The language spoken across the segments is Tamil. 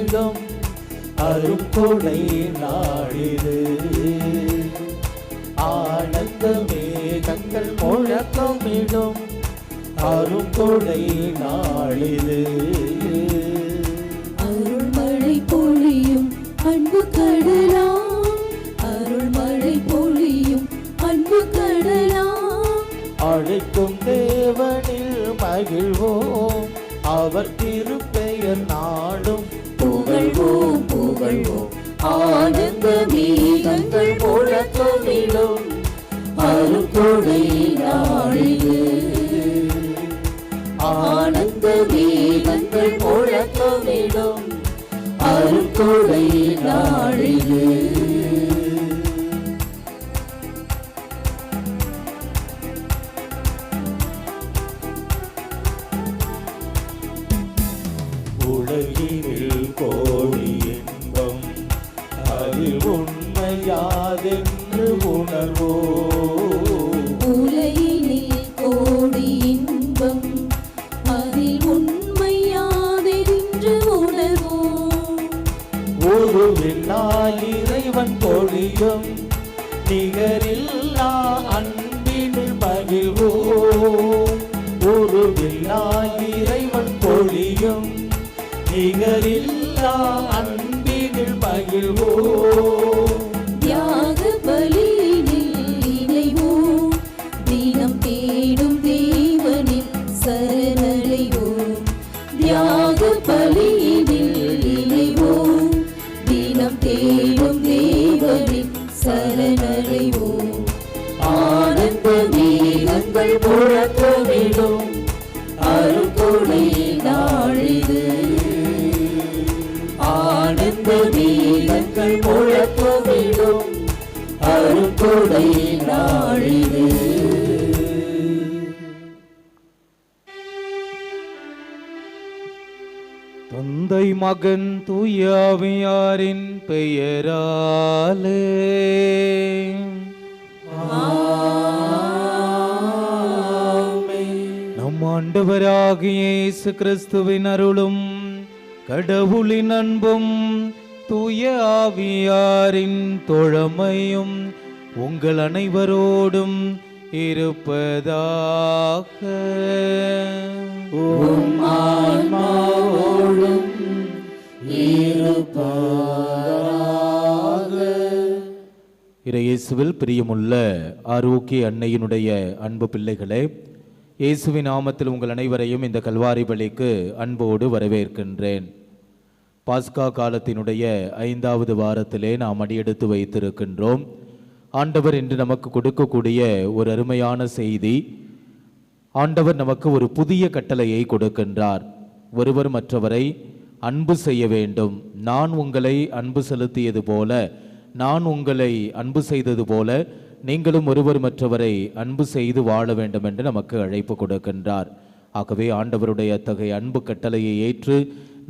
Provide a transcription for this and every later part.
பொழியும் அருங்கொடை நாளிது. ஆனந்த மேகங்கள் முழக்கமிடும் அருங்கொடை நாளிது. அருள்மழை பொழியும் அன்பு கடலாம், அருள்மழை பொழியும் அன்பு கடலாம். அழைக்கும் தேவனில் மகிழ்வோம், அவர் திருப்பெயர் நாடும் புகழ்வோம் புகழ்வோம். ஆனந்த மேகங்கள் முழக்கமிடும் அருங்கொடை நாளிது. ஆனந்த மேகங்கள் முழக்கமிடும் அருங்கொடை நாளிது. உலகினில் கோடி இன்பம், அதில் உண்மையாதென்று உணர்வோம். உலகினில் கோடி இன்பம், அதில் உண்மையாதென்று உணர்வோம். உருவினால் இறைவன் பொழியும் நிகரில்லா அன்பினில் மகிழ்வோம். உருவினால் இறைவன் பொழியும் நிகரில்லா அன்பினில் மகிழ்வோம். தியாக பலியினில் இணைவோம், தினம் தேடும் தேவனில் சரணடைவோம். தியாக பலியினில் இணைவோம், தினம் தேடும் தேவனில் சரணடைவோம். ஆனந்த மேகங்கள் முழக்கமிடும் அருங்கொடை நாளிது. ஆனந்த மேகங்கள் முழக்கமிடும் அருங்கொடை நாளிது. தந்தை மகன் தூயாவியாரின் பெயராலே நம் ஆண்டவராகிய இயேசு கிறிஸ்துவின் அருளும் கடவுளின் அன்பும் தூய ஆவியாரின் தோழமையும் உங்கள் அனைவரோடும் இருப்பதாக. உம் ஆன்மாவோடும் இருப்பதாக. இயேசுவில் பிரியமுள்ள ஆரோக்கிய அன்னையினுடைய அன்பு பிள்ளைகளே, இயேசுவின் நாமத்தில் உங்கள் அனைவரையும் இந்த கல்வாரி பலிக்கு அன்போடு வரவேற்கின்றேன். பாஸ்கா காலத்தினுடைய 5வது வாரத்திலே நாம் அடியெடுத்து வைத்திருக்கின்றோம். ஆண்டவர் இன்று நமக்கு கொடுக்கக்கூடிய ஒரு அருமையான செய்தி. ஆண்டவர் நமக்கு ஒரு புதிய கட்டளையை கொடுக்கின்றார். ஒருவர் மற்றவரை அன்பு செய்ய வேண்டும். நான் உங்களை அன்பு செலுத்தியது போல, நான் உங்களை அன்பு செய்தது போல நீங்களும் ஒருவர் மற்றவரை அன்பு செய்து வாழ வேண்டும் என்று நமக்கு அழைப்பு கொடுக்கின்றார். ஆகவே ஆண்டவருடைய அத்தகைய அன்பு கட்டளையை ஏற்று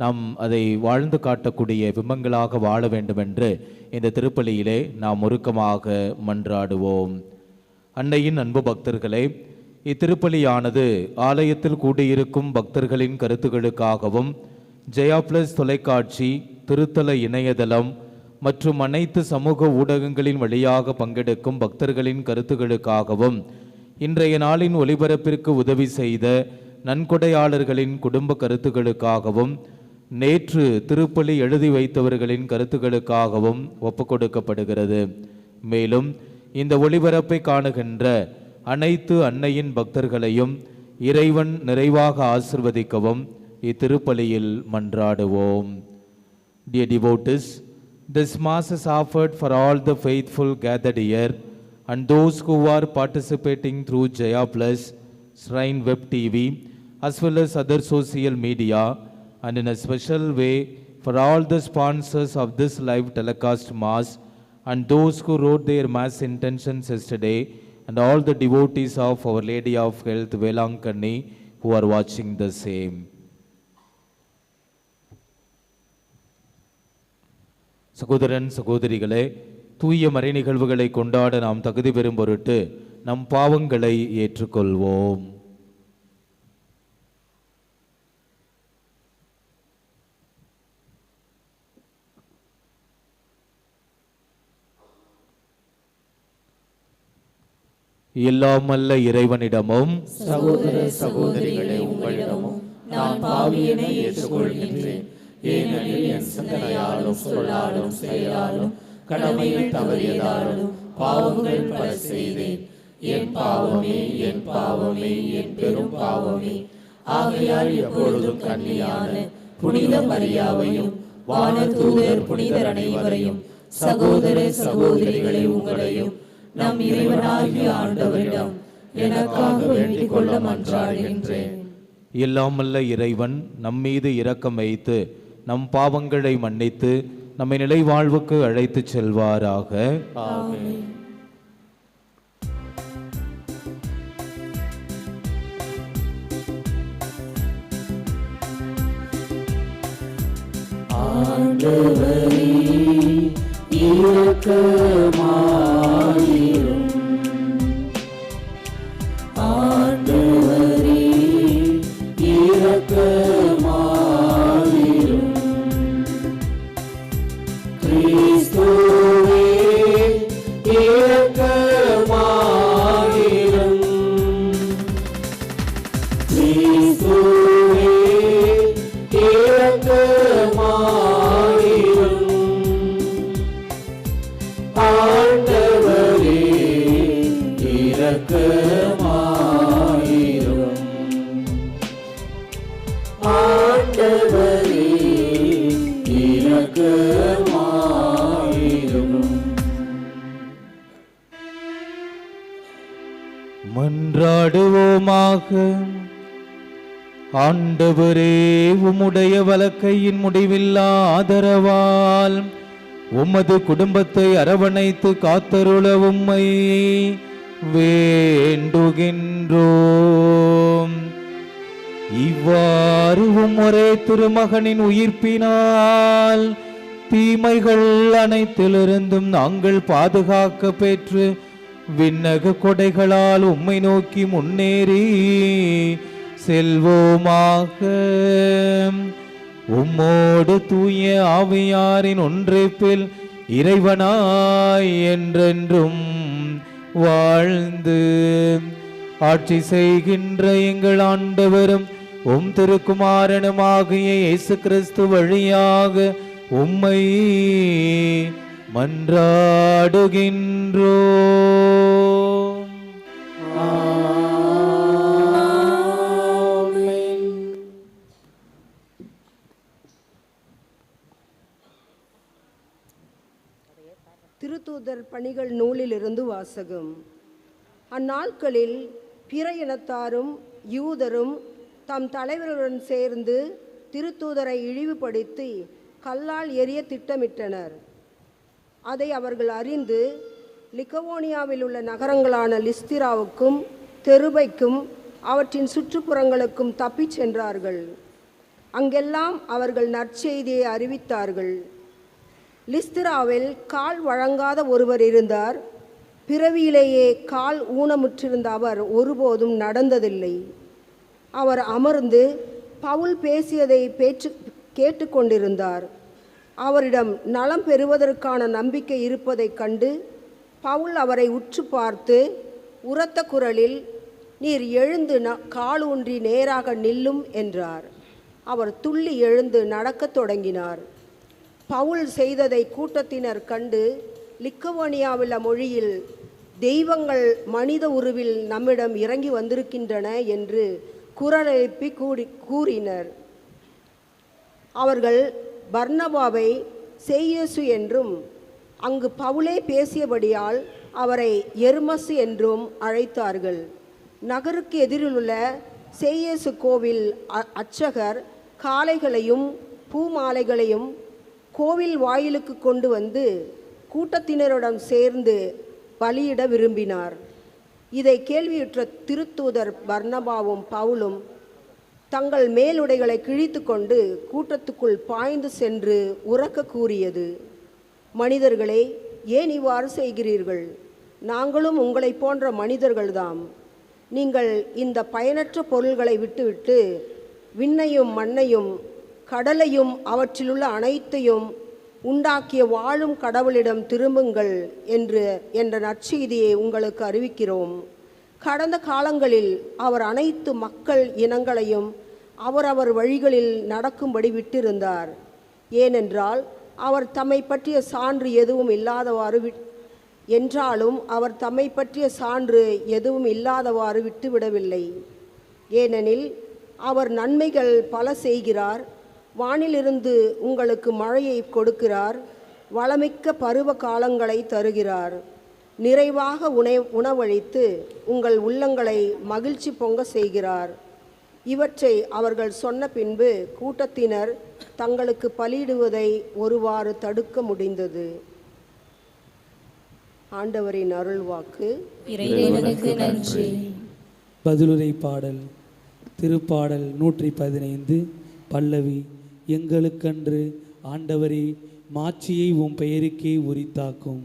நாம் அதை வாழ்ந்து காட்டக்கூடிய பிம்பங்களாக வாழ வேண்டும் என்று இந்த திருப்பலியிலே நாம் உருக்கமாக மன்றாடுவோம். அன்னையின் அன்பு பக்தர்களே, இத்திருப்பலியானது ஆலயத்தில் கூடியிருக்கும் பக்தர்களின் கருத்துக்களுக்காகவும் ஜெயா பிளஸ் தொலைக்காட்சி, திருத்தல இணையதளம் மற்றும் அனைத்து சமூக ஊடகங்களின் வழியாக பங்கெடுக்கும் பக்தர்களின் கருத்துக்களுக்காகவும் இன்றைய நாளின் ஒளிபரப்பிற்கு உதவி செய்த நன்கொடையாளர்களின் குடும்ப கருத்துக்களுக்காகவும் நேற்று திருப்பலி எழுதி வைத்தவர்களின் கருத்துக்களுக்காகவும் ஒப்புக்கொடுக்கப்படுகிறது. மேலும் இந்த ஒளிபரப்பை காணுகின்ற அனைத்து அன்னையின் பக்தர்களையும் இறைவன் நிறைவாக ஆசிர்வதிக்கவும் இத்திருப்பலியில் மன்றாடுவோம். Dear devotees, this Mass is offered for all the faithful gathered here and those who are participating through Jaya Plus, Shrine Web TV, as well as other social media, and in a special way for all the sponsors of this live telecast Mass and those who wrote their Mass intentions yesterday, and all the devotees of Our Lady of Health, Velankanni, who are watching the same. சகோதரன் சகோதரிகளே, தூய மறை நிகழ்வுகளை கொண்டாட நாம் தகுதி பெறும் பொருட்டு நம் பாவங்களை ஏற்றுக்கொள்வோம். எல்லாம் அல்ல இறைவனிடமும் சகோதர சகோதரிகளே, உங்களிடமும் நான் பாவியனை ஏற்றுக்கொள்கின்றேன். ஏனெனில் என் சிந்தனையாலும் சொல்லாலும் செயலாலும் கடமையில் தவறியதாலும் பாவங்கள் பல செய்தேன். என் பாவமே, என் பாவமே, என் பெரும் பாவமே. ஆகையால் எப்பொழுதும் கன்னியான புனித மரியாவையும் வானதூதர் புனிதர் அனைவரையும், சகோதர சகோதரிகளை உங்களையும் நம் இறைவனாகிய ஆண்டவரிடம் எனக்காக வேண்டிக் கொள்ள மன்றாடுகின்றேன். எல்லாம் அல்ல இறைவன் நம்மீது இரக்கம் வைத்து நம் பாவங்களை மன்னித்து நம்மை நிலை வாழ்வுக்கு அழைத்துச் செல்வாராக. ஆமென். ஆண்டவரே இரக்கமாயிரும். ஆண்டவரே இரக்கமாயிரும். கிறிஸ்துவே இரக்கமாயிரும். கிறிஸ்துவே இரக்கமாயிரும். ஆண்டவரே இரக்கமாயிரும். ஆண்டவரே இரக்கமாயிரும். மன்றாடுவோமாக. ஆண்டவரே, உம்முடைய வலக்கையின் முடிவில்லா ஆதரவால் உமது குடும்பத்தை அரவணைத்து காத்தருள உம்மை வேண்டுகின்றோம். இவ்வாறு ஒரே திருமகனின் உயிர்ப்பினால் தீமைகள் அனைத்திலிருந்தும் நாங்கள் பாதுகாக்க பெற்று விண்ணக கொடைகளால் உம்மை நோக்கி முன்னேறி செல்வோமாக. உம்மோடு தூய ஆவியாரின் ஒன்றிப்பில் இறைவனாய் என்றென்றும் வாழ்ந்து ஆட்சி செய்கின்ற எங்கள் ஆண்டவரும் உம் திருக்குமாரனுமாகிய இயேசு கிறிஸ்து வழியாக உம்மை மன்றாடுகின்றோம். திருத்தூதர் பணிகள் நூலிலிருந்து வாசகம். அந்நாட்களில் பிற இனத்தாரும் யூதரும் தம் தலைவர்களுடன் சேர்ந்து திருத்தூதரை இழிவுபடுத்தி கல்லால் எறிய திட்டமிட்டனர். அதை அவர்கள் அறிந்து லிக்கவோனியாவில் உள்ள நகரங்களான லிஸ்திராவுக்கும் தெருபைக்கும் அவற்றின் சுற்றுப்புறங்களுக்கும் தப்பிச் சென்றார்கள். அங்கெல்லாம் அவர்கள் நற்செய்தியை அறிவித்தார்கள். லிஸ்திராவில் கால் வழங்காத ஒருவர் இருந்தார். பிறவியிலேயே கால் ஊனமுற்றிருந்த அவர் ஒருபோதும் நடந்ததில்லை. அவர் அமர்ந்து பவுல் பேசியதை கேட்டுக்கொண்டிருந்தார். அவரிடம் நலம் பெறுவதற்கான நம்பிக்கை இருப்பதைக் கண்டு பவுல் அவரை உற்று பார்த்து உரத்த குரலில், நீர் எழுந்து காலூன்றி நேராக நில்லும் என்றார். அவர் துள்ளி எழுந்து நடக்கத் தொடங்கினார். பவுல் செய்ததை கூட்டத்தினர் கண்டு லிக்கவோனியாவுள்ள மொழியில், தெய்வங்கள் மனித உருவில் நம்மிடம் இறங்கி வந்திருக்கின்றன என்று குரல் எழுப்பி கூறினர். அவர்கள் பர்னபாவை சேயசு என்றும் அங்கு பவுலே பேசியபடியால் அவரை எர்மசு என்றும் அழைத்தார்கள். நகருக்கு எதிரிலுள்ள சேயசு கோவில் அர்ச்சகர் காளைகளையும் பூமாலைகளையும் கோவில் வாயிலுக்கு கொண்டு வந்து கூட்டத்தினருடன் சேர்ந்து பலியிட விரும்பினார். இதை கேள்வியுற்ற திருத்தூதர் பர்னபாவும் பவுலும் தங்கள் மேலுடைகளை கிழித்து கொண்டு கூட்டத்துக்குள் பாய்ந்து சென்று உரக்க கூறியது, மனிதர்களே, ஏன் இவ்வாறு செய்கிறீர்கள்? நாங்களும் உங்களைப் போன்ற மனிதர்கள்தாம். நீங்கள் இந்த பயனற்ற பொருள்களை விட்டுவிட்டு விண்ணையும் மண்ணையும் கடலையும் அவற்றிலுள்ள அனைத்தையும் உண்டாக்கிய வாழும் கடவுளிடம் திரும்புங்கள் என்ற நற்செய்தியை உங்களுக்கு அறிவிக்கிறோம். கடந்த காலங்களில் அவர் அனைத்து மக்கள் இனங்களையும் அவரவர் வழிகளில் நடக்கும்படி விட்டிருந்தார். ஏனென்றால் அவர் தம்மை பற்றிய சான்று எதுவும் இல்லாதவாறு விட்டுவிடவில்லை. ஏனெனில் அவர் நன்மைகள் பல செய்கிறார். வானிலிருந்து உங்களுக்கு மழையை கொடுக்கிறார். வளமிக்க பருவ காலங்களை தருகிறார். நிறைவாக உணவளித்து உங்கள் உள்ளங்களை மகிழ்ச்சி பொங்க செய்கிறார். இவற்றை அவர்கள் சொன்ன பின்பு கூட்டத்தினர் தங்களுக்கு பலியிடுவதை ஒருவாறு தடுக்க முடிந்தது. ஆண்டவரின் அருள்வாக்கு. இறைவனுக்கு நன்றி. பதிலுரை பாடல் திருப்பாடல் 115 பல்லவி. எங்களுக்கன்று ஆண்டவரே மாட்சியை உம் பெயருக்கே உரித்தாக்கும்.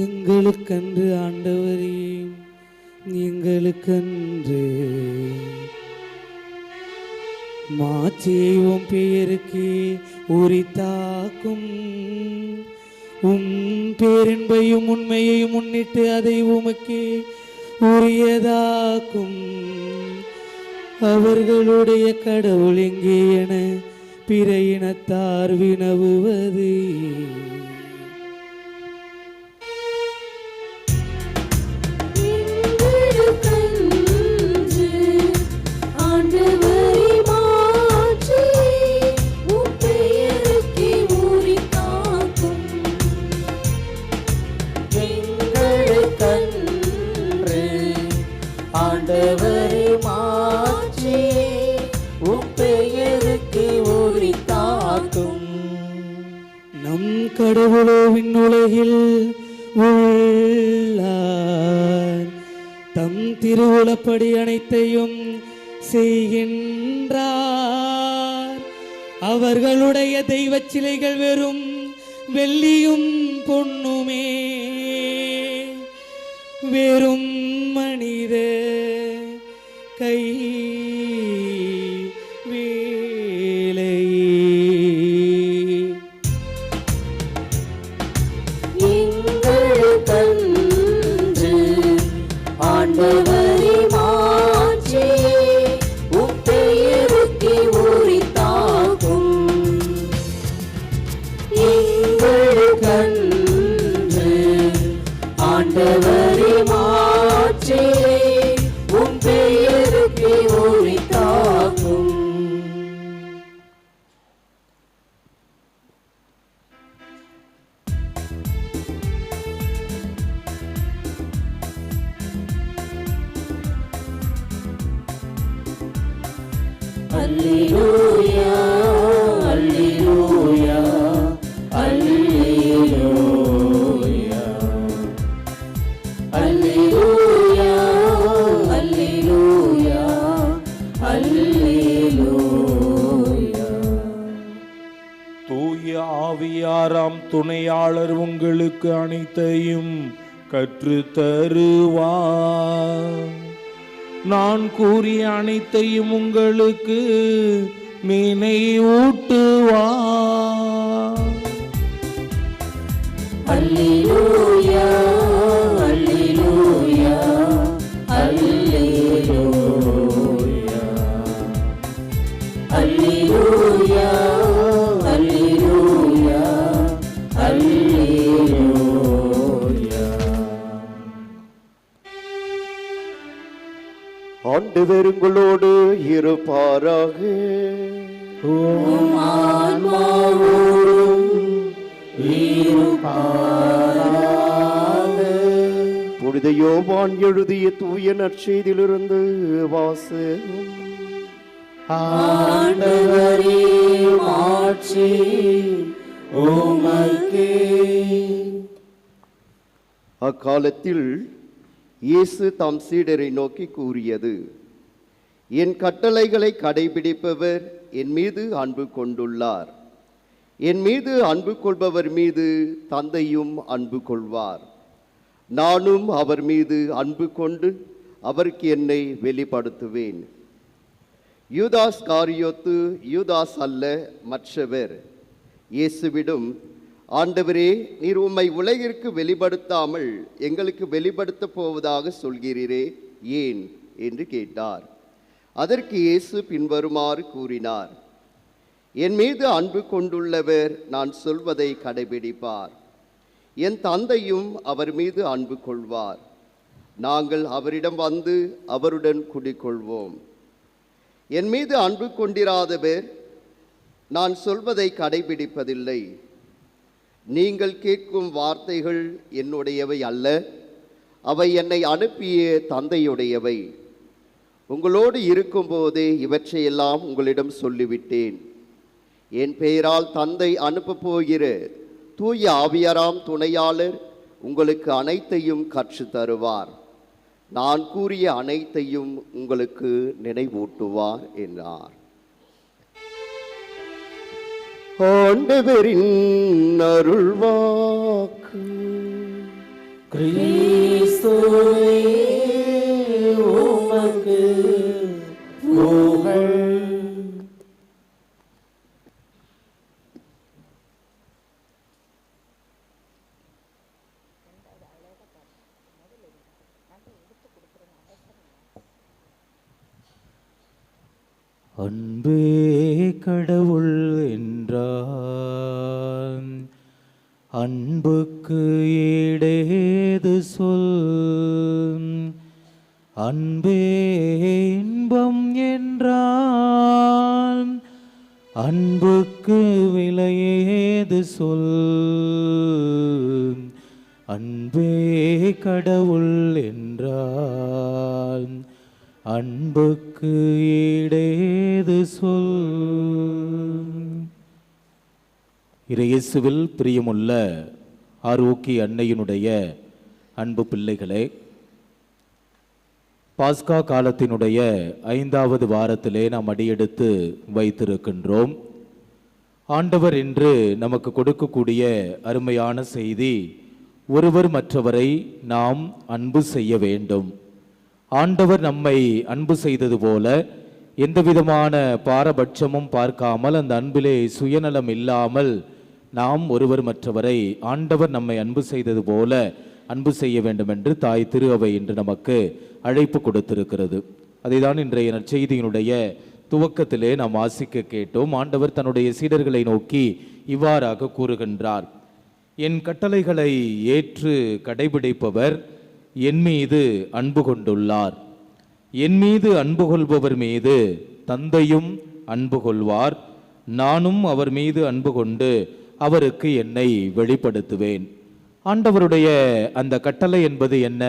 எங்களுக்கன்று ஆண்டவரே எங்களுக்கன்று மாட்சியை உம் பெயருக்கே உரித்தாக்கும். உம் பேரன்பையும் உண்மையையும் முன்னிட்டு அதை உமக்கே உரியதாக்கும். அவர்களுடைய கடவுள் எங்கே என பிற இனத்தார் வினவுவது. நம் கடவுளோ விண்ணுலகில் உள்ளார். தம் திருவுளப்படி அனைத்தையும் செய்கின்றார். அவர்களுடைய தெய்வ சிலைகள் வெறும் வெள்ளியும் பொன்னுமே. வெறும் மனித கை Alleluia, Alleluia, Alleluia, Alleluia, Alleluia, Alleluia. தூய ஆவியாராம் துணையாளர் உங்களுக்கு அனைத்தையும் கற்றுத் தருவார். நான் கூறிய அனைத்தையும் உங்களுக்கு நினைவூட்டுவார். Alleluia, Alleluia, Alleluia, Alleluia, Alleluia, Alleluia. ஆண்டவர் உங்களோடு இருப்பாராக. உம் ஆன்மாவோடும் இருப்பாராக. புனித யோவான் எழுதிய தூய நற்செய்தியிலிருந்து வாசகம். ஆண்டவரே மாட்சி உமக்கே. அக்காலத்தில் இயேசு தாம் சீடரை நோக்கி கூறியது, என் கட்டளைகளை கடைபிடிப்பவர் என் மீது அன்பு கொண்டுள்ளார். என் மீது அன்பு கொள்பவர் மீது தந்தையும் அன்பு கொள்வார். நானும் அவர் மீது அன்பு கொண்டு அவருக்கு என்னை வெளிப்படுத்துவேன். யூதாஸ் காரியோத்து யூதாஸ் அல்ல, மற்றவர் இயேசுவிடம், ஆண்டவரே, நீர் உம்மை உலகிற்கு வெளிப்படுத்தாமல் எங்களுக்கு வெளிப்படுத்தப் போவதாக சொல்கிறீரே, ஏன் என்று கேட்டார். அதற்கு இயேசு பின்வருமாறு கூறினார், என் மீது அன்பு கொண்டுள்ளவர் நான் சொல்வதை கடைபிடிப்பார். என் தந்தையும் அவர் மீது அன்பு கொள்வார். நாங்கள் அவரிடம் வந்து அவருடன் குடிக்கொள்வோம். என் மீது அன்பு கொண்டிராதவர் நான் சொல்வதை கடைபிடிப்பதில்லை. நீங்கள் கேட்கும் வார்த்தைகள் என்னுடையவை அல்ல, அவை என்னை அனுப்பிய தந்தையுடையவை. உங்களோடு இருக்கும்போதே இவற்றையெல்லாம் உங்களிடம் சொல்லிவிட்டேன். என் பெயரால் தந்தை அனுப்பப் போகிற தூய ஆவியாராம் துணையாளர் உங்களுக்கு அனைத்தையும் கற்று தருவார். நான் கூறிய அனைத்தையும் உங்களுக்கு நினைவூட்டுவார் என்றார். ஆண்டவரின் அருள்வாக்கு. கிறிஸ்துவே உமக்கு புகழ். அன்பே கடவுள் என்றான், அன்புக்கு ஈடேது சொல். அன்பே இன்பம் என்றான், அன்புக்கு விலையேது சொல். அன்பே கடவுள் என்றான், அன்புக்கு ஈடேது சொல். இயேசுவில் பிரியமுள்ள ஆரோக்கிய அன்னையினுடைய அன்பு பிள்ளைகளே, பாஸ்கா காலத்தினுடைய 5வது வாரத்திலே நாம் அடியெடுத்து வைத்திருக்கின்றோம். ஆண்டவர் இன்று நமக்கு கொடுக்கக்கூடிய அருமையான செய்தி, ஒருவர் மற்றவரை நாம் அன்பு செய்ய வேண்டும். ஆண்டவர் நம்மை அன்பு செய்தது போல எந்தவிதமான பாரபட்சமும் பார்க்காமல் அந்த அன்பிலே சுயநலம் இல்லாமல் நாம் ஒருவர் மற்றவரை ஆண்டவர் நம்மை அன்பு செய்தது போல அன்பு செய்ய வேண்டும் என்று தாய் திரு அவை இன்று நமக்கு அழைப்பு கொடுத்திருக்கிறது. அதைதான் இன்றைய நற்செய்தியினுடைய துவக்கத்திலே நாம் வாசிக்க கேட்டோம். ஆண்டவர் தன்னுடைய சீடர்களை நோக்கி இவ்வாறாக கூறுகின்றார், என் கட்டளைகளை ஏற்று கடைபிடிப்பவர் என் மீது அன்பு கொண்டுள்ளார். என் மீது அன்பு கொள்பவர் மீது தந்தையும் அன்பு கொள்வார். நானும் அவர் மீது அன்பு கொண்டு அவருக்கு என்னை வெளிப்படுத்துவேன். ஆண்டவருடைய அந்த கட்டளை என்பது என்ன?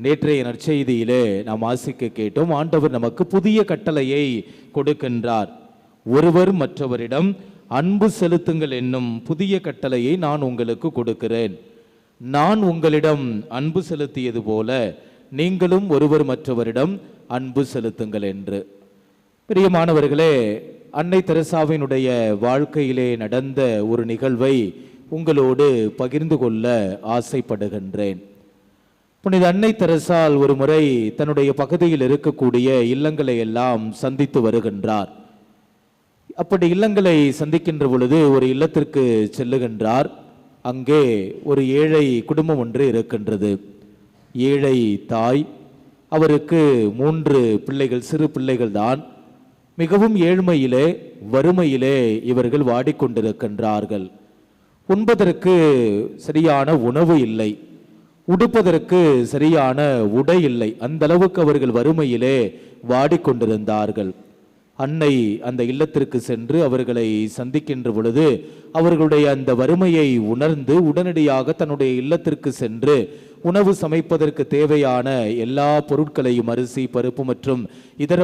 நேற்றைய நற்செய்தியிலே நாம் வாசிக்க கேட்டோம். ஆண்டவர் நமக்கு புதிய கட்டளையை கொடுக்கின்றார். ஒருவர் மற்றவரிடம் அன்பு செலுத்துங்கள் என்னும் புதிய கட்டளையை நான் உங்களுக்கு கொடுக்கிறேன். நான் உங்களிடம் அன்பு செலுத்தியது போல நீங்களும் ஒருவர் மற்றவரிடம் அன்பு செலுத்துங்கள் என்று. பிரியமானவர்களே, அன்னை தெரசாவினுடைய வாழ்க்கையிலே நடந்த ஒரு நிகழ்வை உங்களோடு பகிர்ந்து கொள்ள ஆசைப்படுகின்றேன். புனித அன்னை தெரசால் ஒரு முறை தன்னுடைய பகுதியில் இருக்கக்கூடிய இல்லங்களை எல்லாம் சந்தித்து வருகின்றார். அப்படி இல்லங்களை சந்திக்கின்ற பொழுது ஒரு இல்லத்திற்கு செல்லுகின்றார். அங்கே ஒரு ஏழை குடும்பம் ஒன்று இருக்கின்றது. ஏழை தாய், அவருக்கு 3 பிள்ளைகள், சிறு பிள்ளைகள் தான். மிகவும் ஏழ்மையிலே வறுமையிலே இவர்கள் வாடிக்கொண்டிருக்கின்றார்கள். உண்பதற்கு சரியான உணவு இல்லை, உடுப்பதற்கு சரியான உடை இல்லை. அந்த அளவுக்கு அவர்கள் வறுமையிலே வாடிக்கொண்டிருந்தார்கள். அன்னை அந்த இல்லத்திற்கு சென்று அவர்களை சந்திக்கின்ற பொழுது அவர்களுடைய அந்த வறுமையை உணர்ந்து உடனடியாக தன்னுடைய இல்லத்திற்கு சென்று உணவு சமைப்பதற்கு தேவையான எல்லா பொருட்களையும், அரிசி, பருப்பு மற்றும் இதர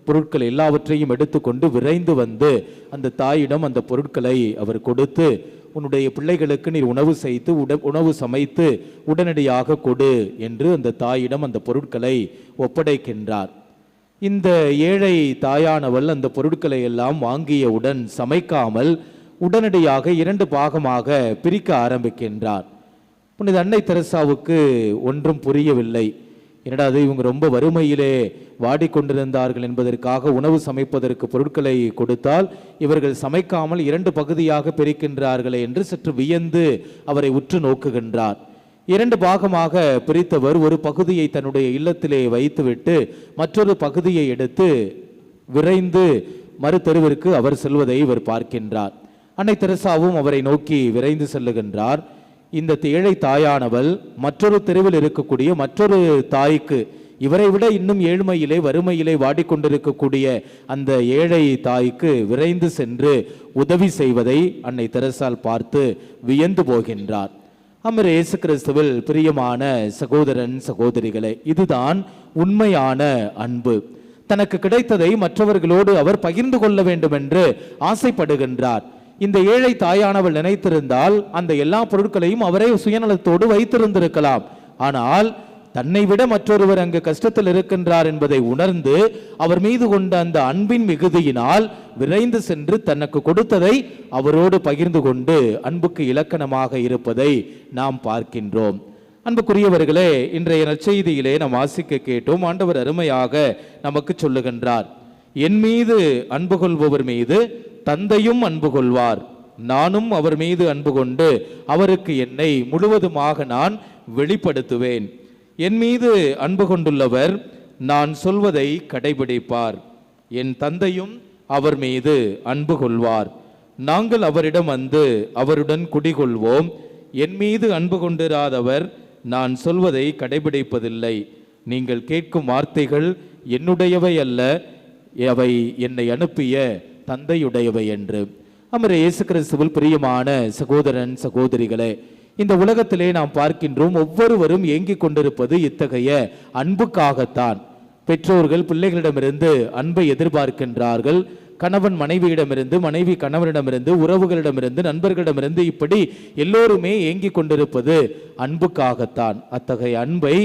பொருட்கள் எல்லாவற்றையும் எடுத்துக்கொண்டு விரைந்து வந்து அந்த தாயிடம் அந்த பொருட்களை அவர் கொடுத்து, உன்னுடைய பிள்ளைகளுக்கு நீர் உணவு சமைத்து உடனடியாக கொடு என்று அந்த தாயிடம் அந்த பொருட்களை ஒப்படைக்கின்றார். இந்த ஏழை தாயானவள் அந்த பொருட்களை எல்லாம் வாங்கியவுடன் சமைக்காமல் உடனடியாக 2 பாகமாக பிரிக்க ஆரம்பிக்கின்றார். புனித அன்னை தெரசாவுக்கு ஒன்றும் புரியவில்லை. என்னடா அது, இவங்க ரொம்ப வறுமையிலே வாடிக்கொண்டிருந்தார்கள் என்பதற்காக உணவு சமைப்பதற்கு பொருட்களை கொடுத்தால் இவர்கள் சமைக்காமல் 2 பகுதியாக பிரிக்கின்றார்களே என்று சற்று வியந்து அவரை உற்று நோக்குகின்றார். 2 பாகமாக பிரித்தவர் ஒரு பகுதியை தன்னுடைய இல்லத்திலே வைத்துவிட்டு மற்றொரு பகுதியை எடுத்து விரைந்து மறு தெருவிற்கு அவர் செல்வதை இவர் பார்க்கின்றார். அன்னை தெரசாவும் அவரை நோக்கி விரைந்து செல்லுகின்றார். இந்த ஏழை தாயானவள் மற்றொரு தெருவில் இருக்கக்கூடிய மற்றொரு தாய்க்கு, இவரை விட இன்னும் ஏழ்மையிலே வறுமையிலே வாடிக்கொண்டிருக்கக்கூடிய அந்த ஏழை தாய்க்கு விரைந்து சென்று உதவி செய்வதை அன்னை தெரசால் பார்த்து வியந்து போகின்றார். அமர் இயேசு கிறிஸ்துவில் பிரியமான சகோதரன் சகோதரிகளே, இதுதான் உண்மையான அன்பு. தனக்கு கிடைத்ததை மற்றவர்களோடு அவர் பகிர்ந்து கொள்ள வேண்டும் என்று ஆசைப்படுகின்றார். இந்த ஏழை தாயானவள் நினைத்திருந்தால் அந்த எல்லா பொருட்களையும் அவரே சுயநலத்தோடு வைத்திருந்திருக்கலாம். ஆனால் தன்னை விட மற்றொருவர் அங்கு கஷ்டத்தில் இருக்கின்றார் என்பதை உணர்ந்து அவர் மீது கொண்ட அந்த அன்பின் மிகுதியினால் விரைந்து சென்று தனக்கு கொடுத்ததை அவரோடு பகிர்ந்து கொண்டு அன்புக்கு இலக்கணமாக இருப்பதை நாம் பார்க்கின்றோம். அன்புக்குரியவர்களே, இன்றைய நற்செய்தியிலே நாம் வாசிக்க கேட்டோம். ஆண்டவர் அருமையாக நமக்கு சொல்லுகின்றார், என் மீது அன்பு கொள்பவர் மீது தந்தையும் அன்பு கொள்வார், நானும் அவர் மீது அன்பு கொண்டு அவருக்கு என்னை முழுவதுமாக நான் வெளிப்படுத்துவேன். என் மீது அன்பு கொண்டுள்ளவர் நான் சொல்வதை கடைபிடிப்பார், என் தந்தையும் அவர் மீது அன்பு கொள்வார், நாங்கள் அவரிடம் வந்து அவருடன் குடிகொள்வோம். என் மீது அன்பு கொண்டிராதவர் நான் சொல்வதை கடைபிடிப்பதில்லை. நீங்கள் கேட்கும் வார்த்தைகள் என்னுடையவை அல்ல, அவை என்னை அனுப்பிய தந்தையுடையவை என்று. அமர் இயேசு கிறிஸ்துவில் பிரியமான சகோதரன் சகோதரிகளே, இந்த உலகத்திலே நாம் பார்க்கின்றோம், ஒவ்வொருவரும் ஏங்கிக் கொண்டிருப்பது இத்தகைய அன்புக்காகத்தான். பெற்றோர்கள் பிள்ளைகளிடமிருந்து அன்பை எதிர்பார்க்கின்றார்கள். கணவன் மனைவியிடமிருந்து, மனைவி கணவனிடமிருந்து, உறவுகளிடமிருந்து, நண்பர்களிடமிருந்து, இப்படி எல்லோருமே ஏங்கிக் கொண்டிருப்பது அன்புக்காகத்தான். அத்தகைய அன்பை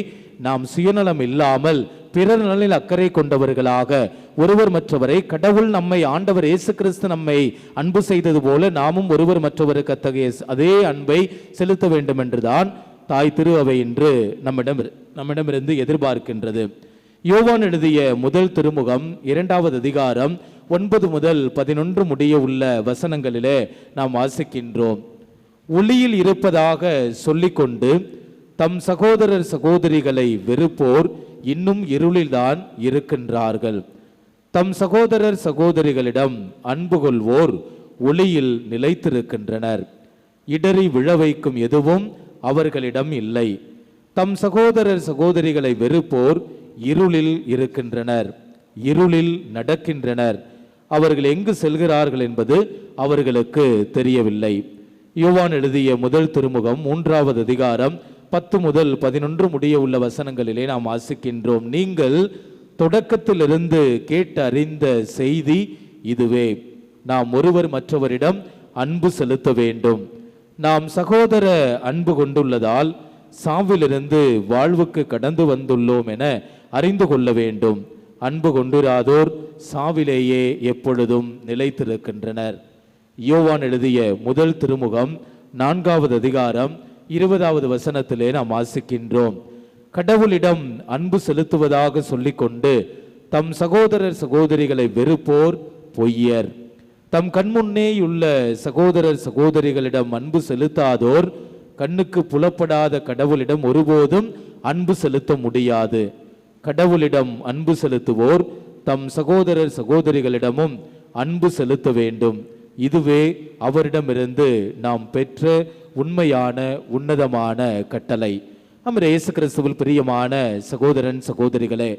நாம் சுயநலம் இல்லாமல் பிறர் நலனில் அக்கறை கொண்டவர்களாக ஒருவர் மற்றவரை, கடவுள் நம்மை, ஆண்டவர் இயேசு கிறிஸ்து நம்மை அன்பு செய்தது போல நாமும் ஒருவர் மற்றவருக்கு அத்தகைய அதே அன்பை செலுத்த வேண்டும் என்றுதான் தாய் திரு அவை இன்று நம்மிடமிருந்து எதிர்பார்க்கின்றது. யோவான் எழுதிய முதல் திருமுகம் 2வது அதிகாரம் 9 முதல் 11 முடிய உள்ள வசனங்களிலே நாம் வாசிக்கின்றோம். ஒளியில் இருப்பதாக சொல்லிக்கொண்டு தம் சகோதரர் சகோதரிகளை வெறுப்போர் இன்னும் இருளில்தான் இருக்கின்றார்கள். தம் சகோதரர் சகோதரிகளிடம் அன்பு கொள்வோர் ஒளியில் நிலைத்திருக்கின்றனர். இடறி விழவைக்கும் எதுவும் அவர்களிடம் இல்லை. தம் சகோதரர் சகோதரிகளை வெறுப்போர் இருளில் இருக்கின்றனர், இருளில் நடக்கின்றனர். அவர்கள் எங்கு செல்கிறார்கள் என்பது அவர்களுக்கு தெரியவில்லை. யோவான் எழுதிய முதல் திருமுகம் 3வது அதிகாரம் 10 முதல் 11 முடிய உள்ள வசனங்களிலே நாம் வாசிக்கின்றோம். நீங்கள் தொடக்கத்திலிருந்து கேட்டு அறிந்த செய்தி இதுவே, நாம் ஒருவர் மற்றவரிடம் அன்பு செலுத்த வேண்டும். நாம் சகோதர அன்பு கொண்டுள்ளதால் சாவிலிருந்து வாழ்வுக்கு கடந்து வந்துள்ளோம் என அறிந்து கொள்ள வேண்டும். அன்பு கொண்டிராதோர் சாவிலேயே எப்பொழுதும் நிலைத்திருக்கின்றனர். யோவான் எழுதிய முதல் திருமுகம் 4வது அதிகாரம் 20வது வசனத்திலே நாம் வாசிக்கின்றோம். கடவுளிடம் அன்பு செலுத்துவதாக சொல்லிக்கொண்டு தம் சகோதரர் சகோதரிகளை வெறுப்போர் பொய்யர். தம் கண்முன்னேயுள்ள சகோதரர் சகோதரிகளிடம் அன்பு செலுத்தாதோர் கண்ணுக்கு புலப்படாத கடவுளிடம் ஒருபோதும் அன்பு செலுத்த முடியாது. கடவுளிடம் அன்பு செலுத்துவோர் தம் சகோதரர் சகோதரிகளிடமும் அன்பு செலுத்த வேண்டும். இதுவே அவரிடமிருந்து நாம் பெற்ற உண்மையான உன்னதமான கட்டளை. நம்ம இயேசு கிறிஸ்துவில் பிரியமான சகோதரன் சகோதரிகளே,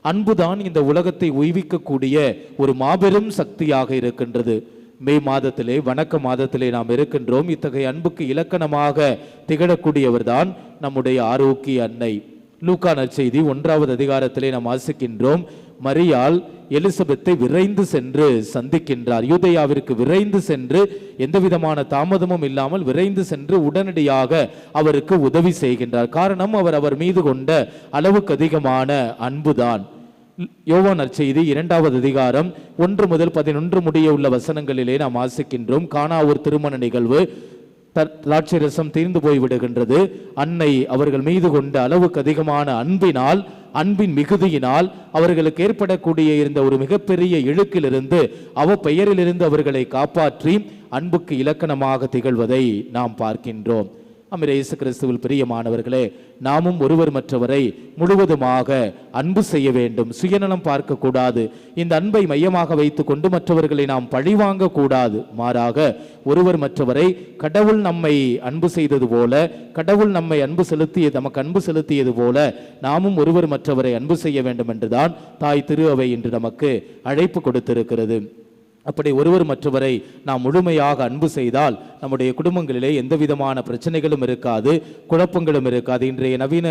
அன்புதான் இந்த உலகத்தை உய்விக்கக்கூடிய ஒரு மாபெரும் சக்தியாக இருக்கின்றது. மே மாதத்திலே, வணக்க மாதத்திலே நாம் இருக்கின்றோம். இத்தகைய அன்புக்கு இலக்கணமாக திகழக்கூடியவர் தான் நம்முடைய ஆரோக்கிய அன்னை. லூக்கா நற்செய்தி 1வது அதிகாரத்திலே நாம் வாசிக்கின்றோம். மரியாள் எலிசபெத்தை விரைந்து சென்று சந்திக்கின்றார். யூதேயாவிற்கு விரைந்து சென்று எந்த விதமான தாமதமும் இல்லாமல் விரைந்து சென்று உடனடியாக அவருக்கு உதவி செய்கின்றார். காரணம், அவர் மீது கொண்ட அளவுக்கு அதிகமான அன்புதான். யோவான் நற்செய்தி 2வது அதிகாரம் 1 முதல் 11 முடிய உள்ள வசனங்களிலே நாம் வாசிக்கின்றோம். கானா ஒரு திருமண நிகழ்வு. திராட்சை ரசம் தீர்ந்து போய் விடுகின்றது. அன்னை அவர்கள் மீது கொண்ட அளவுக்கு அதிகமான அன்பின் மிகுதியினால் அவர்களுக்கு ஏற்படக்கூடிய இருந்த ஒரு மிகப்பெரிய இழுக்கிலிருந்து பெயரிலிருந்து அவர்களை காப்பாற்றி அன்புக்கு இலக்கணமாக திகழ்வதை நாம் பார்க்கின்றோம். அமீர் இயேசு கிறிஸ்துவில் பிரியமானவர்களே, நாமும் ஒருவர் மற்றவரை முழுவதுமாக அன்பு செய்ய வேண்டும். சுயநலம் பார்க்க கூடாது. இந்த அன்பை மையமாக வைத்துக் கொண்டு மற்றவர்களை நாம் பழிவாங்க கூடாது. மாறாக ஒருவர் மற்றவரை கடவுள் நம்மை அன்பு செய்தது போல, கடவுள் நமக்கு அன்பு செலுத்தியது போல நாமும் ஒருவர் மற்றவரை அன்பு செய்ய வேண்டும் என்றுதான் தாய் திரு அவை இன்று நமக்கு அழைப்பு கொடுத்திருக்கிறது. அப்படி ஒருவர் மற்றவரை நாம் முழுமையாக அன்பு செய்தால் நம்முடைய குடும்பங்களிலே எந்த விதமான பிரச்சனைகளும் இருக்காது, குழப்பங்களும் இருக்காது. இன்றைய நவீன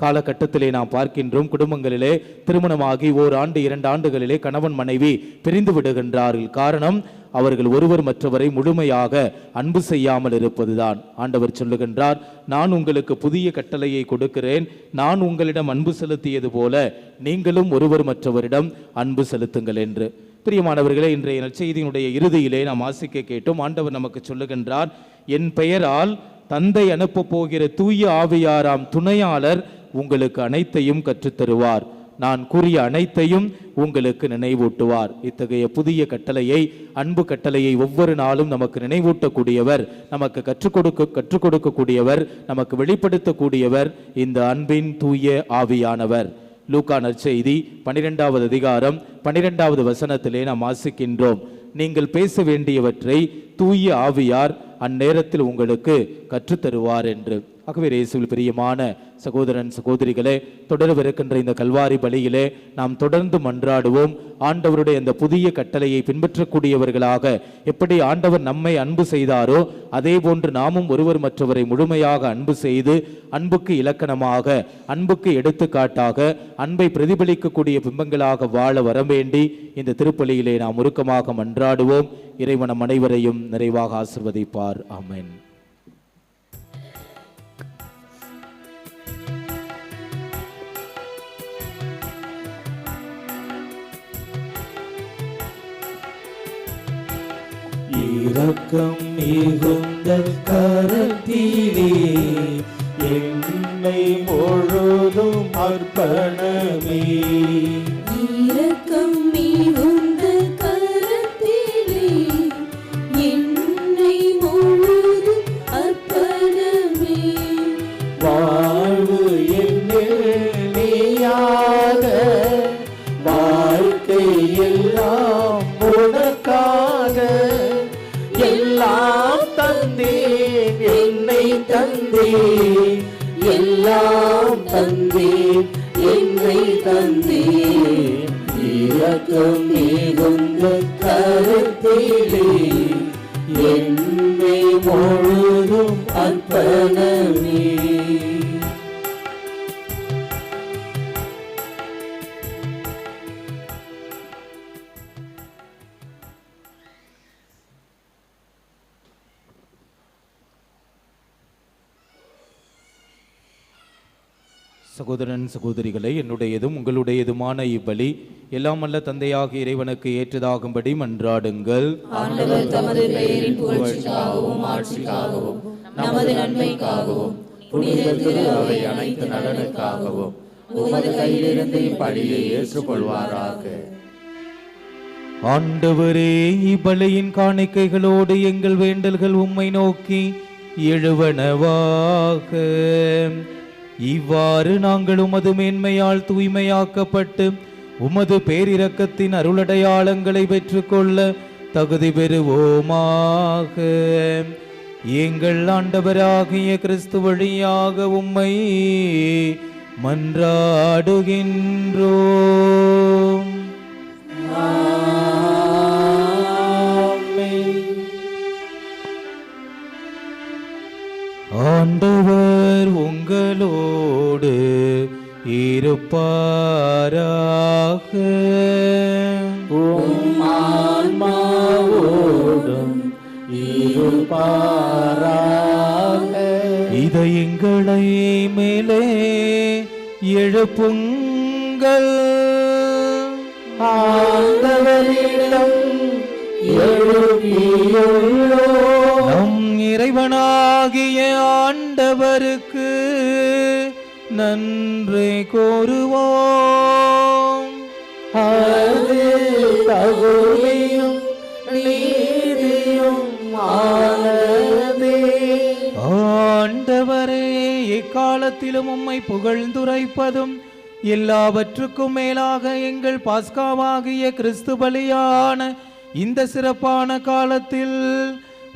காலகட்டத்திலே நாம் பார்க்கின்றோம், குடும்பங்களிலே திருமணமாகி 1 ஆண்டு 2 ஆண்டுகளிலே கணவன் மனைவி பிரிந்து விடுகின்றார்கள். காரணம், அவர்கள் ஒருவர் மற்றவரை முழுமையாக அன்பு செய்யாமல் இருப்பதுதான். ஆண்டவர் சொல்லுகின்றார், நான் உங்களுக்கு புதிய கட்டளையை கொடுக்கிறேன், நான் உங்களிடம் அன்பு செலுத்தியது போல நீங்களும் ஒருவர் மற்றவரிடம் அன்பு செலுத்துங்கள் என்று. பிரியமானவர்களே, இன்றைய நற்செய்தியினுடைய இறுதியிலே நாம் வாசிக்க கேட்டோம். ஆண்டவர் நமக்கு சொல்லுகின்றார், என் பெயரால் தந்தை அனுப்ப போகிற தூய ஆவியாராம் துணையாளர் உங்களுக்கு அனைத்தையும் கற்றுத்தருவார், நான் கூறிய அனைத்தையும் உங்களுக்கு நினைவூட்டுவார். இத்தகைய புதிய கட்டளையை, அன்பு கட்டளையை ஒவ்வொரு நாளும் நமக்கு நினைவூட்டக்கூடியவர், நமக்கு கற்றுக் கொடுக்கக்கூடியவர், நமக்கு வெளிப்படுத்தக்கூடியவர் இந்த அன்பின் தூய ஆவியானவர். லூக்கா நற்செய்தி 12வது அதிகாரம் 12வது வசனத்திலே நாம் வாசிக்கின்றோம், நீங்கள் பேச வேண்டியவற்றை தூய ஆவியார் அந்நேரத்தில் உங்களுக்கு கற்றுத்தருவார் என்று. ஆகவே இயேசுவில் பிரியமான சகோதரன் சகோதரிகளே, தொடரவிருக்கின்ற இந்த கல்வாரி பலியிலே நாம் தொடர்ந்து மன்றாடுவோம். ஆண்டவருடைய அந்த புதிய கட்டளையை பின்பற்றக்கூடியவர்களாக எப்படி ஆண்டவர் நம்மை அன்பு செய்தாரோ அதே போன்று நாமும் ஒருவர் மற்றவரை முழுமையாக அன்பு செய்து அன்புக்கு இலக்கணமாக, அன்புக்கு எடுத்துக்காட்டாக, அன்பை பிரதிபலிக்கக்கூடிய பிம்பங்களாக வாழ வரவேண்டி இந்த திருப்பலியிலே நாம் உருக்கமாக மன்றாடுவோம். இறைவன் நம் அனைவரையும் நிறைவாக ஆசிர்வதிப்பார். ஆமென். இரக்கம் மிகுந்த கரத்திலே என்னை முழுதும் அர்ப்பணமே, இரக்கம் மிகுந்த கரத்திலே என்னை முழுதும் அர்ப்பணமே, வாழ்வு என்னில் நீயாக, வாழ்க்கை எல்லாம் உனக்காக, எல்லாம் தந்தேன் என்னை தந்தேன், எல்லாம் தந்தேன் என்னை தந்தேன், இரக்கம் மிகுந்த கரத்திலே என்னை முழுதும் அர்ப்பணமே. சகோதரன் சகோதரிகளை, என்னுடையதும் உங்களுடையதுமான இவ்வழி எல்லாம் அல்ல தந்தையாகிய இறைவனுக்கு ஏற்றதாகும்படி மன்றாடுங்கள். ஆண்டவர் தமது பெயரின் புகழ்ச்சிக்காகவும் ஆட்சிக்காகவும் நமது நன்மைக்காகவும் புனித திரு அவை அனைத்து நலனுக்காகவும் உமது கையிலிருந்து இப்பலியை ஏற்றுக்கொள்வாராக. ஆண்டவரே, இப்பலியின் காணிக்கைகளோடு எங்கள் வேண்டல்கள் உம்மை நோக்கி எழுவனவாக. இவ்வாறு நாங்கள் உமது மேன்மையால் தூய்மையாக்கப்பட்டு உமது பேரிரக்கத்தின் அருளடையாளங்களை பெற்றுக்கொள்ள தகுதி பெறுவோமாக. எங்கள் ஆண்டவராகிய கிறிஸ்து வழியாக உம்மை மன்றாடுகின்றோம். ஆண்டவர் உங்களோடு உம் ஆன்மாவோடும் இருப்பாராக. இதயங்களை மேலே எழுப்புங்கள், ஆண்டவரிடம் எழுப்பியுள்ளோம். நம் இறைவனாகிய ஆண்டவருக்கு நன்றி கூறுவோம். அது தகுதியும் நீதியும் ஆனதே. ஆண்டவரே, எக்காலத்திலும் உம்மை புகழ்ந்துரைப்பதும் எல்லாவற்றுக்கும் மேலாக எங்கள் பாஸ்காவாகிய கிறிஸ்து பலியான இந்த சிறப்பான காலத்தில்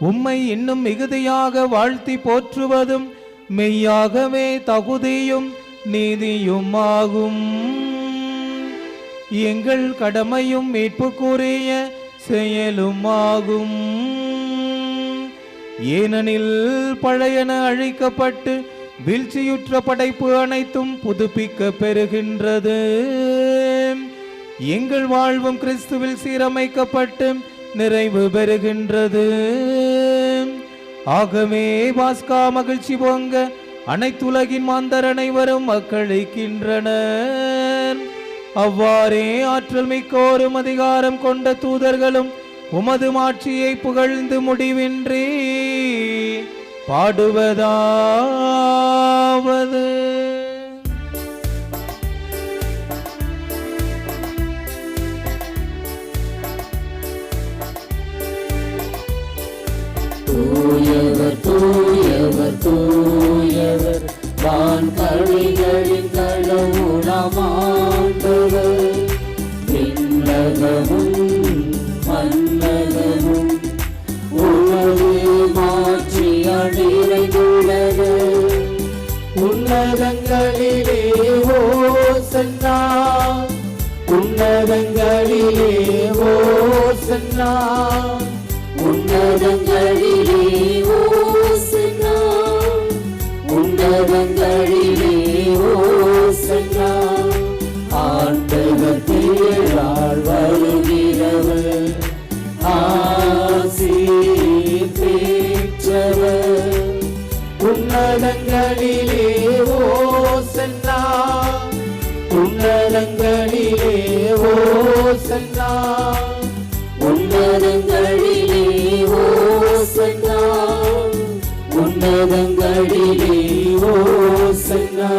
உம்மை இன்னும் மிகுதியாக வாழ்த்தி போற்றுவதும் மெய்யாகவே தகுதியும் நீதியுமாகும். எங்கள் கடமையும் மீட்புக்குரிய செயலுமாகும். ஏனெனில் பழையன அழிக்கப்பட்டு வீழ்ச்சியுற்ற படைப்பு அனைத்தும் புதுப்பிக்க பெறுகின்றது. எங்கள் வாழ்வும் கிறிஸ்துவில் சீரமைக்கப்பட்டு நிறைவு பெறுகின்றது. ஆகவே பாஸ்கா மகிழ்ச்சி பொங்க அனைத்துலகின் மாந்தர் அனைவரும் மக்களிக்கின்றனர். அவ்வாறே ஆற்றல் மிக்கோரும் அதிகாரம் கொண்ட தூதர்களும் உமது மாட்சியை புகழ்ந்து முடிவின்றி பாடுவதாவது: தூயவர் தூயவர் தூயவர் வான்படைகளின் கடவுளமாண்டவர். விண்ணகமும் மன்னகமும் உமது மாட்சியால் நிறைந்துள்ளது. உன்னதங்களிலே ஓசன்னா, உன்னதங்களிலே ஓசன்னா, உன்னதங்களிலே ஓசன்னா, உன்னதங்களிலே ஓசன்னா. ஆண்டவர் பேரால் வருகிறவர் ஆசீர் பெற்றவர். உன்னதங்களிலே ஓசன்னா, உன்னதங்களிலே ஓசன்னா, உன்னதங்களிலே ஓசன்னா, உன்னதங்களிலே ஓசன்னா.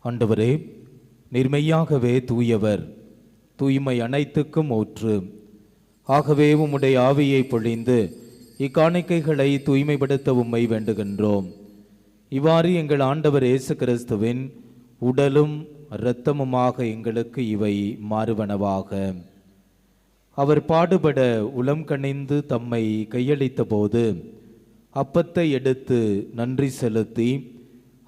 ஆண்டவரே, நீர் மெய்யாகவே தூயவர், தூய்மை அனைத்துக்கும் ஊற்று. ஆகவே உம்முடைய ஆவியை பொழிந்து இக்காணிக்கைகளை தூய்மைப்படுத்த உம்மை வேண்டுகின்றோம். இவ்வாறு எங்கள் ஆண்டவர் இயேசு கிறிஸ்துவின் உடலும் இரத்தமுமாக எங்களுக்கு இவை மாறுவனவாக. அவர் பாடுபட உளம் கனிந்து தம்மை கையளித்த போது அப்பத்தை எடுத்து நன்றி செலுத்தி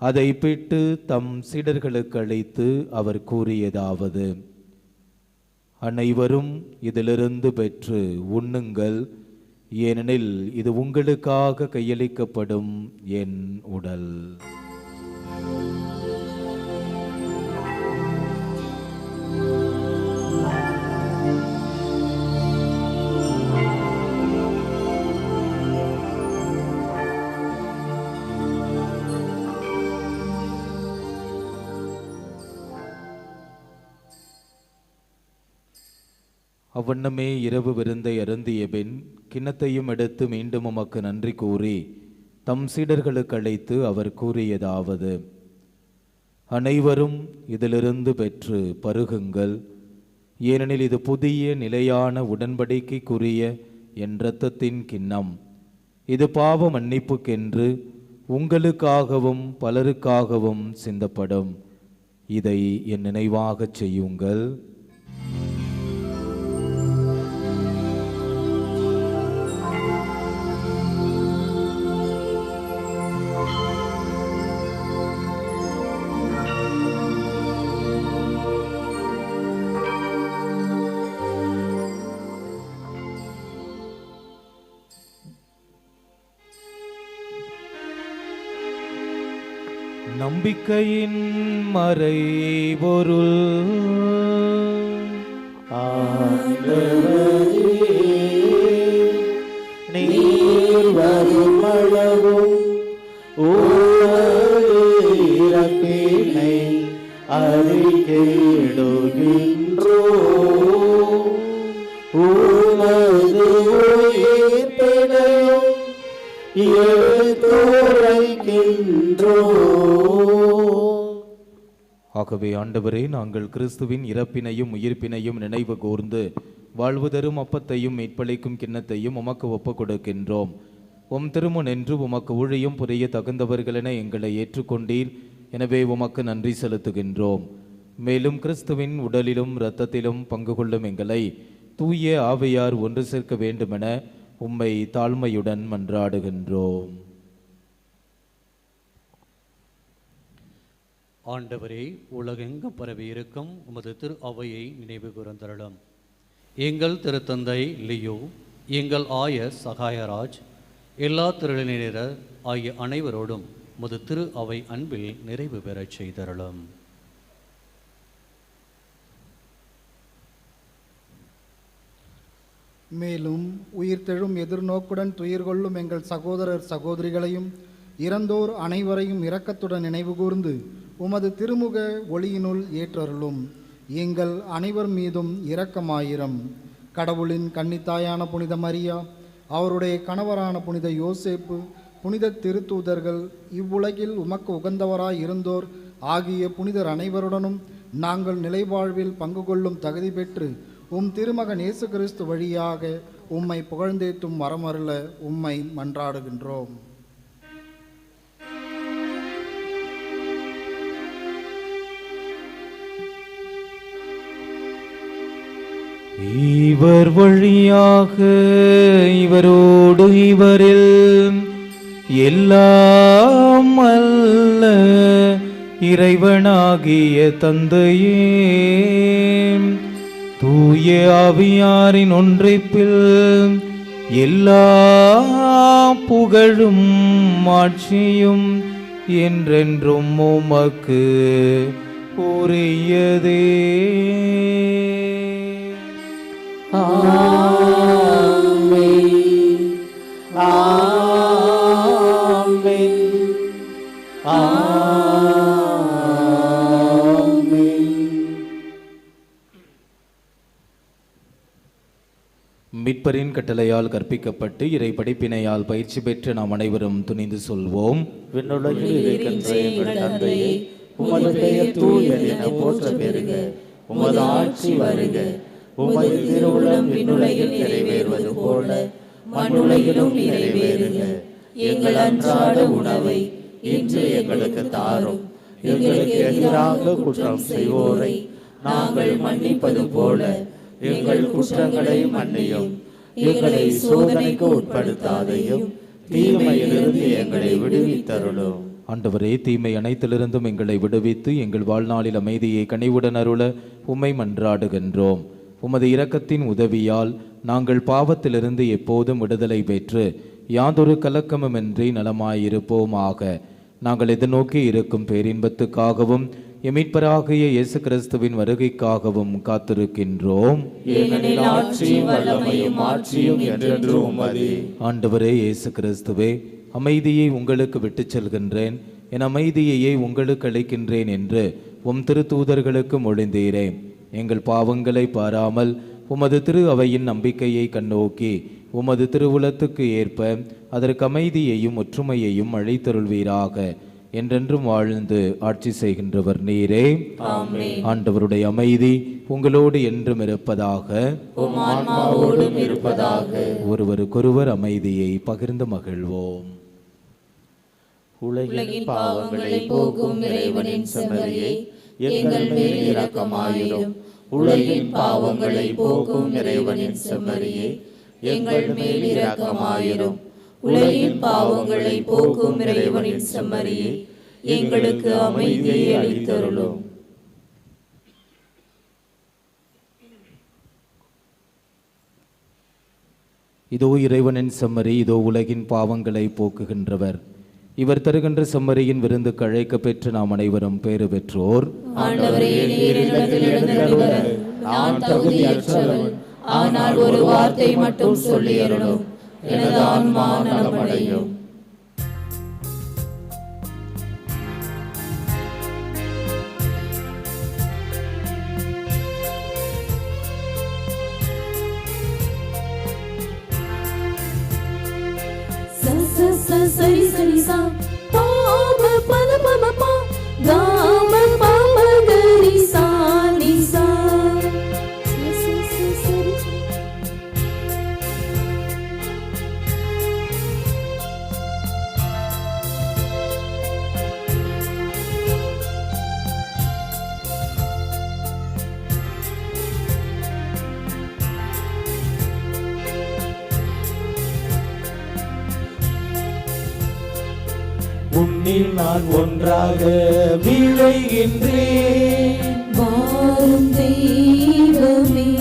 அதை பிட்டு தம் சீடர்களுக்கு அளித்து அவர் கூறியதாவது: அனைவரும் இதிலிருந்து பெற்று உண்ணுங்கள், ஏனெனில் இது உங்களுக்காக கையளிக்கப்படும் என் உடல். அவ்வண்ணமே இரவு விருந்தை அருந்திய பின் கிண்ணத்தையும் எடுத்து மீண்டும் உமக்கு நன்றி கூறி தம் சீடர்களுக்கு அழைத்து அவர் கூறியதாவது: அனைவரும் இதிலிருந்து பெற்று பருகுங்கள், ஏனெனில் இது புதிய நிலையான உடன்படிக்கைக்குரிய என் இரத்தத்தின் கிண்ணம். இது பாவ மன்னிப்புக்கென்று உங்களுக்காகவும் பலருக்காகவும் சிந்தப்படும். இதை என் நினைவாகச் செய்யுங்கள். நம்பிக்கையின் மறைபொருள். நீர் வரும் அளவும் இறப்பினை அறிக்கையிடுகின்றோ. உமது உயிர்ப்பினையும் எடுத்துரைக்கின்றோ. ஆகவே ஆண்டவரே, நாங்கள் கிறிஸ்துவின் இறப்பினையும் உயிர்ப்பினையும் நினைவு கூர்ந்து வாழ்வு தரும் அப்பத்தையும் மீட்பளிக்கும் கிண்ணத்தையும் உமக்கு ஒப்புக் கொடுக்கின்றோம். உம் திருமுன் என்று உமக்கு ஊழியம் புரிய தகுந்தவர்களென எங்களை ஏற்றுக்கொண்டீர். எனவே உமக்கு நன்றி செலுத்துகின்றோம். மேலும் கிறிஸ்துவின் உடலிலும் இரத்தத்திலும் பங்கு கொள்ளும் எங்களை தூய ஆவியார் ஒன்று சேர்க்க வேண்டுமென உம்மை தாழ்மையுடன் மன்றாடுகின்றோம். ஆண்டவரே, உலகெங்கும் பரவி இருக்கும் உமது திரு அவையை நினைவு கூர்ந்தருளும். எங்கள் திருத்தந்தை லியோ, எங்கள் ஆயர் சகாயராஜ், எல்லா திருநிலையினர் ஆகிய அனைவரோடும் உமது திரு அவை அன்பில் நிறைவு பெறச் செய்தருளும். மேலும் உயிர்த்தெழும் எதிர்நோக்குடன் துயிர் கொள்ளும் எங்கள் சகோதரர் சகோதரிகளையும் இறந்தோர் அனைவரையும் இரக்கத்துடன் நினைவு கூர்ந்து உமது திருமுக ஒளியினுள் ஏற்றருளும். எங்கள் அனைவர் மீதும் இரக்கமாயிரம். கடவுளின் கன்னித்தாயான புனித மரியா, அவருடைய கணவரான புனித யோசேப்பு, புனித திருத்தூதர்கள், இவ்வுலகில் உமக்கு உகந்தவராய் இருந்தோர் ஆகிய புனிதர் அனைவருடனும் நாங்கள் நிலைவாழ்வில் பங்கு கொள்ளும் தகுதி பெற்று உம் திருமகன் இயேசு கிறிஸ்து வழியாக உம்மை புகழ்ந்தேத்தும் வரமருள உம்மை மன்றாடுகின்றோம். இவர் வழியாக இவரோடு இவரில் எல்லாம் அல்ல இறைவனாகிய தந்தையே, தூய ஆவியாரின் ஒன்றைப்பில் எல்லா புகழும் ஆட்சியும் என்றென்றும் உமக்கு உரியதே. ஆமென். ஆமென். ஆமென். மீட்பரின் கட்டளையால் கற்பிக்கப்பட்டு இறை படிப்பினையால் பயிற்சி பெற்று நாம் அனைவரும் துணிந்து சொல்வோம். விண்ணுலகில் இருக்கின்ற எங்கள் தந்தையே, உமது பெயர் தூயது என போற்ற பெறுக. உமது ஆட்சி வருக. உமது திருவுளம் விண்ணுலகில் நிறைவேறுவது போல மண்ணுலகிலும் நிறைவேறுக. எங்கள் அன்றாட உணவை இன்று எங்களுக்கு தாரும். எங்களுக்கு எதிராக குற்றம் செய்வோரை நாங்கள் மன்னிப்பது போல எங்கள் குற்றங்களை மன்னியும். எங்களை சோதனைக்கு உட்படுத்தாதையும் தீமையிலிருந்து எங்களை விடுவித்தருளும். ஆண்டவரே, தீமை அனைத்திலிருந்தும் எங்களை விடுவித்து எங்கள் வாழ்நாளில் அமைதியை கனிவுடன் அருள உம்மை மன்றாடுகின்றோம். உமது இரக்கத்தின் உதவியால் நாங்கள் பாவத்திலிருந்து எப்போதும் விடுதலை பெற்று யாதொரு கலக்கமுமின்றி நலமாயிருப்போமாக. நாங்கள் எதிர்நோக்கி இருக்கும் பேரின்பத்துக்காகவும் எமீட்பராகிய இயேசு கிறிஸ்துவின் வருகைக்காகவும் காத்திருக்கின்றோம். ஏனெனில் ஆட்சியும் வல்லமையும் ஆட்சியும் என்றென்றும் உமதே. ஆண்டவரே இயேசு கிறிஸ்துவே, அமைதியை உங்களுக்கு விட்டுச் செல்கின்றேன், என் அமைதியையே உங்களுக்கு அளிக்கின்றேன் என்று உம் திருத்தூதர்களுக்கு மொழிந்தீரே. எங்கள் பாவங்களை பாராமல் உமது திரு அவையின் நம்பிக்கையை கண்ணோக்கி உமது திருவுளத்துக்கு ஏற்ப அதற்கு அமைதியையும் ஒற்றுமையையும் அழைத்தருள்வீராக. என்றென்றும் வாழ்ந்து ஆட்சி செய்கின்றவர் நீரே. ஆண்டவருடைய அமைதி உங்களோடு என்றும் இருப்பதாக. ஒருவருக்கொருவர் அமைதியை பகிர்ந்து மகிழ்வோம். உலகின் பாவங்களை போக்கும் இறைவனின் செம்மறியே, எங்கள் மேல் இரக்கமாயிரும். உலகின் பாவங்களை போக்கும் இறைவனின் செம்மறியே, எங்கள் மேல் இரக்கமாயிரும். உலகின் பாவங்களை போக்கும் இறைவனின் செம்மறியே, எங்களுக்கு அமைதியை அளித்தருளும். இதோ இறைவனின் செம்மறி, இதோ உலகின் பாவங்களை போக்குகின்றவர். இவர் தருகின்ற செம்மறியின் விருந்துக்கு அழைக்க பெற்று நாம் அனைவரும் பேறு பெற்றோர். ஆண்டவரே, நீர் என்னிடத்தில் எழுந்தருளி வர நான் தகுதியற்றவன். ஆனால் ஒரு வார்த்தை மட்டும் சொல்லியருளும், எனது ஆன்மா நலமடையும். சரி சரி சா பாம பத பம பா காம பாம கரி சா நி சா சரி உன்னில் நான் ஒன்றாக விளைகின்றேன். வாரும் தெய்வமே,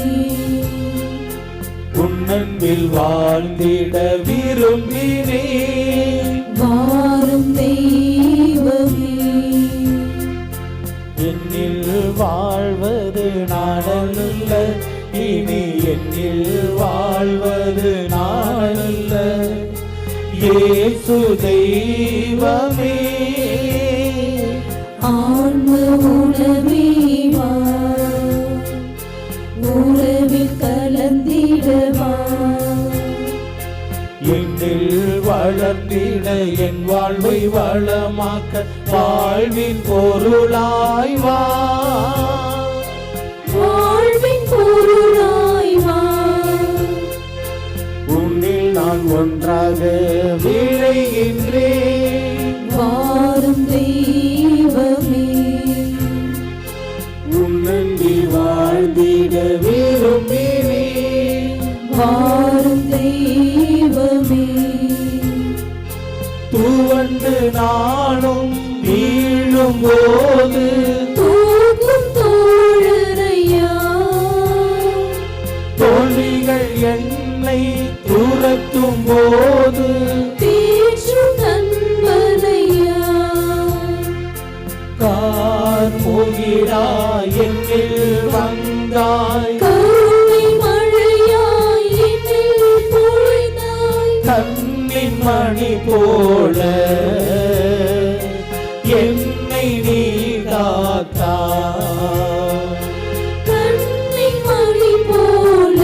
உன்னன்பில் வாழ்ந்திட விரும்பினேன். வாரும் தெய்வமே, என்னில் வாழ்வது நானல்ல, இனி என்னில் வாழ்வது நானல்ல, இயேசு தெய்வமே. ஆன்ம உணவே வா, உறவில் கலந்திடவா, என்னில் வளர்ந்திட என் வாழ்வை வளமாக்க வாழ்வின் பொருளாய் வா. வாழ்வின் பொருளாய் வா, உன்னில் நான் ஒன்றாக விளைகின்றேன். வாரும் தெய்வமே, உன்னன்பில் வாழ்ந்திட விரும்பினேன். வாரும் தெய்வமே, துவண்டு நானும் வீழும் போது தூக்கும் தோழரையா, தோழிகள் என்னை துரத்தும் போது பேச்சும் நண்பனையா, கார்முகிலாய் என்னில் வந்தாய், கருணை மழையாய் என்னில் பொழிந்தாய், கண்ணின் மணி போல என்னை நீ காத்தாய். கண்ணின் மணி போல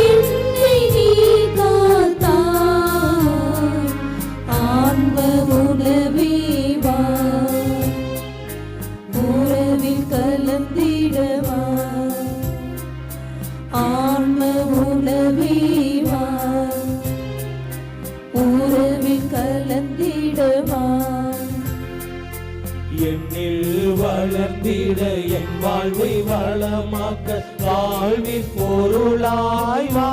என்னை நீ காத்தாய். ஆன்ம உணவே வா, உறவில் கலந்திடவா, ஆன்ம உணவே வா, உறவில் கலந்திடவா, என்னில் வளர்ந்திட என் வாழ்வை வளமாக்க வாழ்வின் பொருளாய் வா.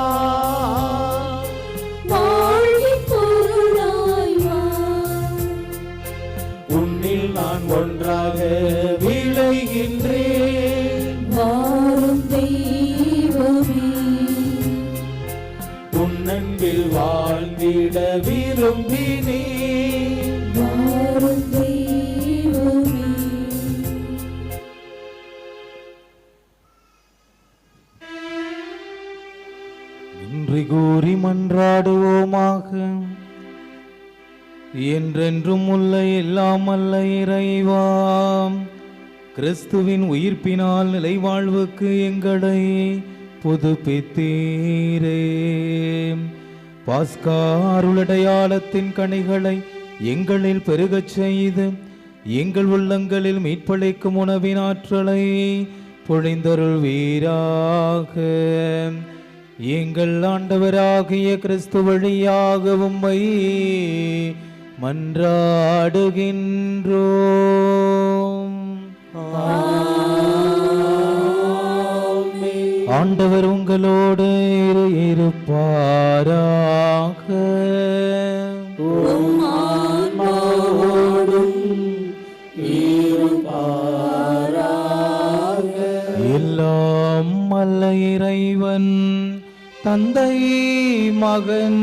வாழ்வின் பொருளாய் வா, உன்னில் நான் ஒன்றாக விளைகின்றேன். வாரும் தெய்வமே, உன்னன்பில் வாழ்ந்திட விரும்பினேன். வாரும் தெய்வமே. நன்றி கூறி மன்றாடுவோமாக. என்றென்றும் உள்ள எல்லாம் அல்ல இறைவாம், கிறிஸ்துவின் உயிர்ப்பினால் நிலைவாழ்வுக்கு எங்களை புதுப்பித்தீரே. பாஸ்கா அருளடையாளத்தின் கனிகளை எங்களில் பெருகச் செய்து எங்கள் உள்ளங்களில் மீட்பளிக்கும் உணவின் ஆற்றலை பொழிந்தருள்வீராக. எங்கள் ஆண்டவராகிய கிறிஸ்து வழியாக உம்மை மன்றாடுகின்றோம். ஆண்டவர் உங்களோடு இருப்பாராக. எல்லாம் அல்ல இறைவன் தந்தை மகன்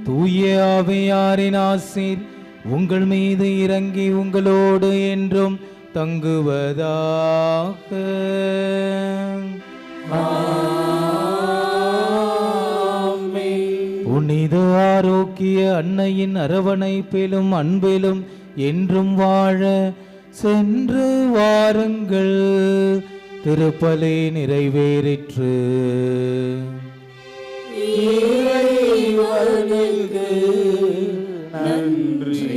தூய ஆவியாரின் ஆசீர் உங்கள் மீது இறங்கி உங்களோடு என்றும் தங்குவதாக. புனித ஆரோக்கிய அன்னையின் அரவணைப்பிலும் அன்பிலும் என்றும் வாழ சென்று வாருங்கள். திருப்பலி நிறைவேறிற்று. நன்றி.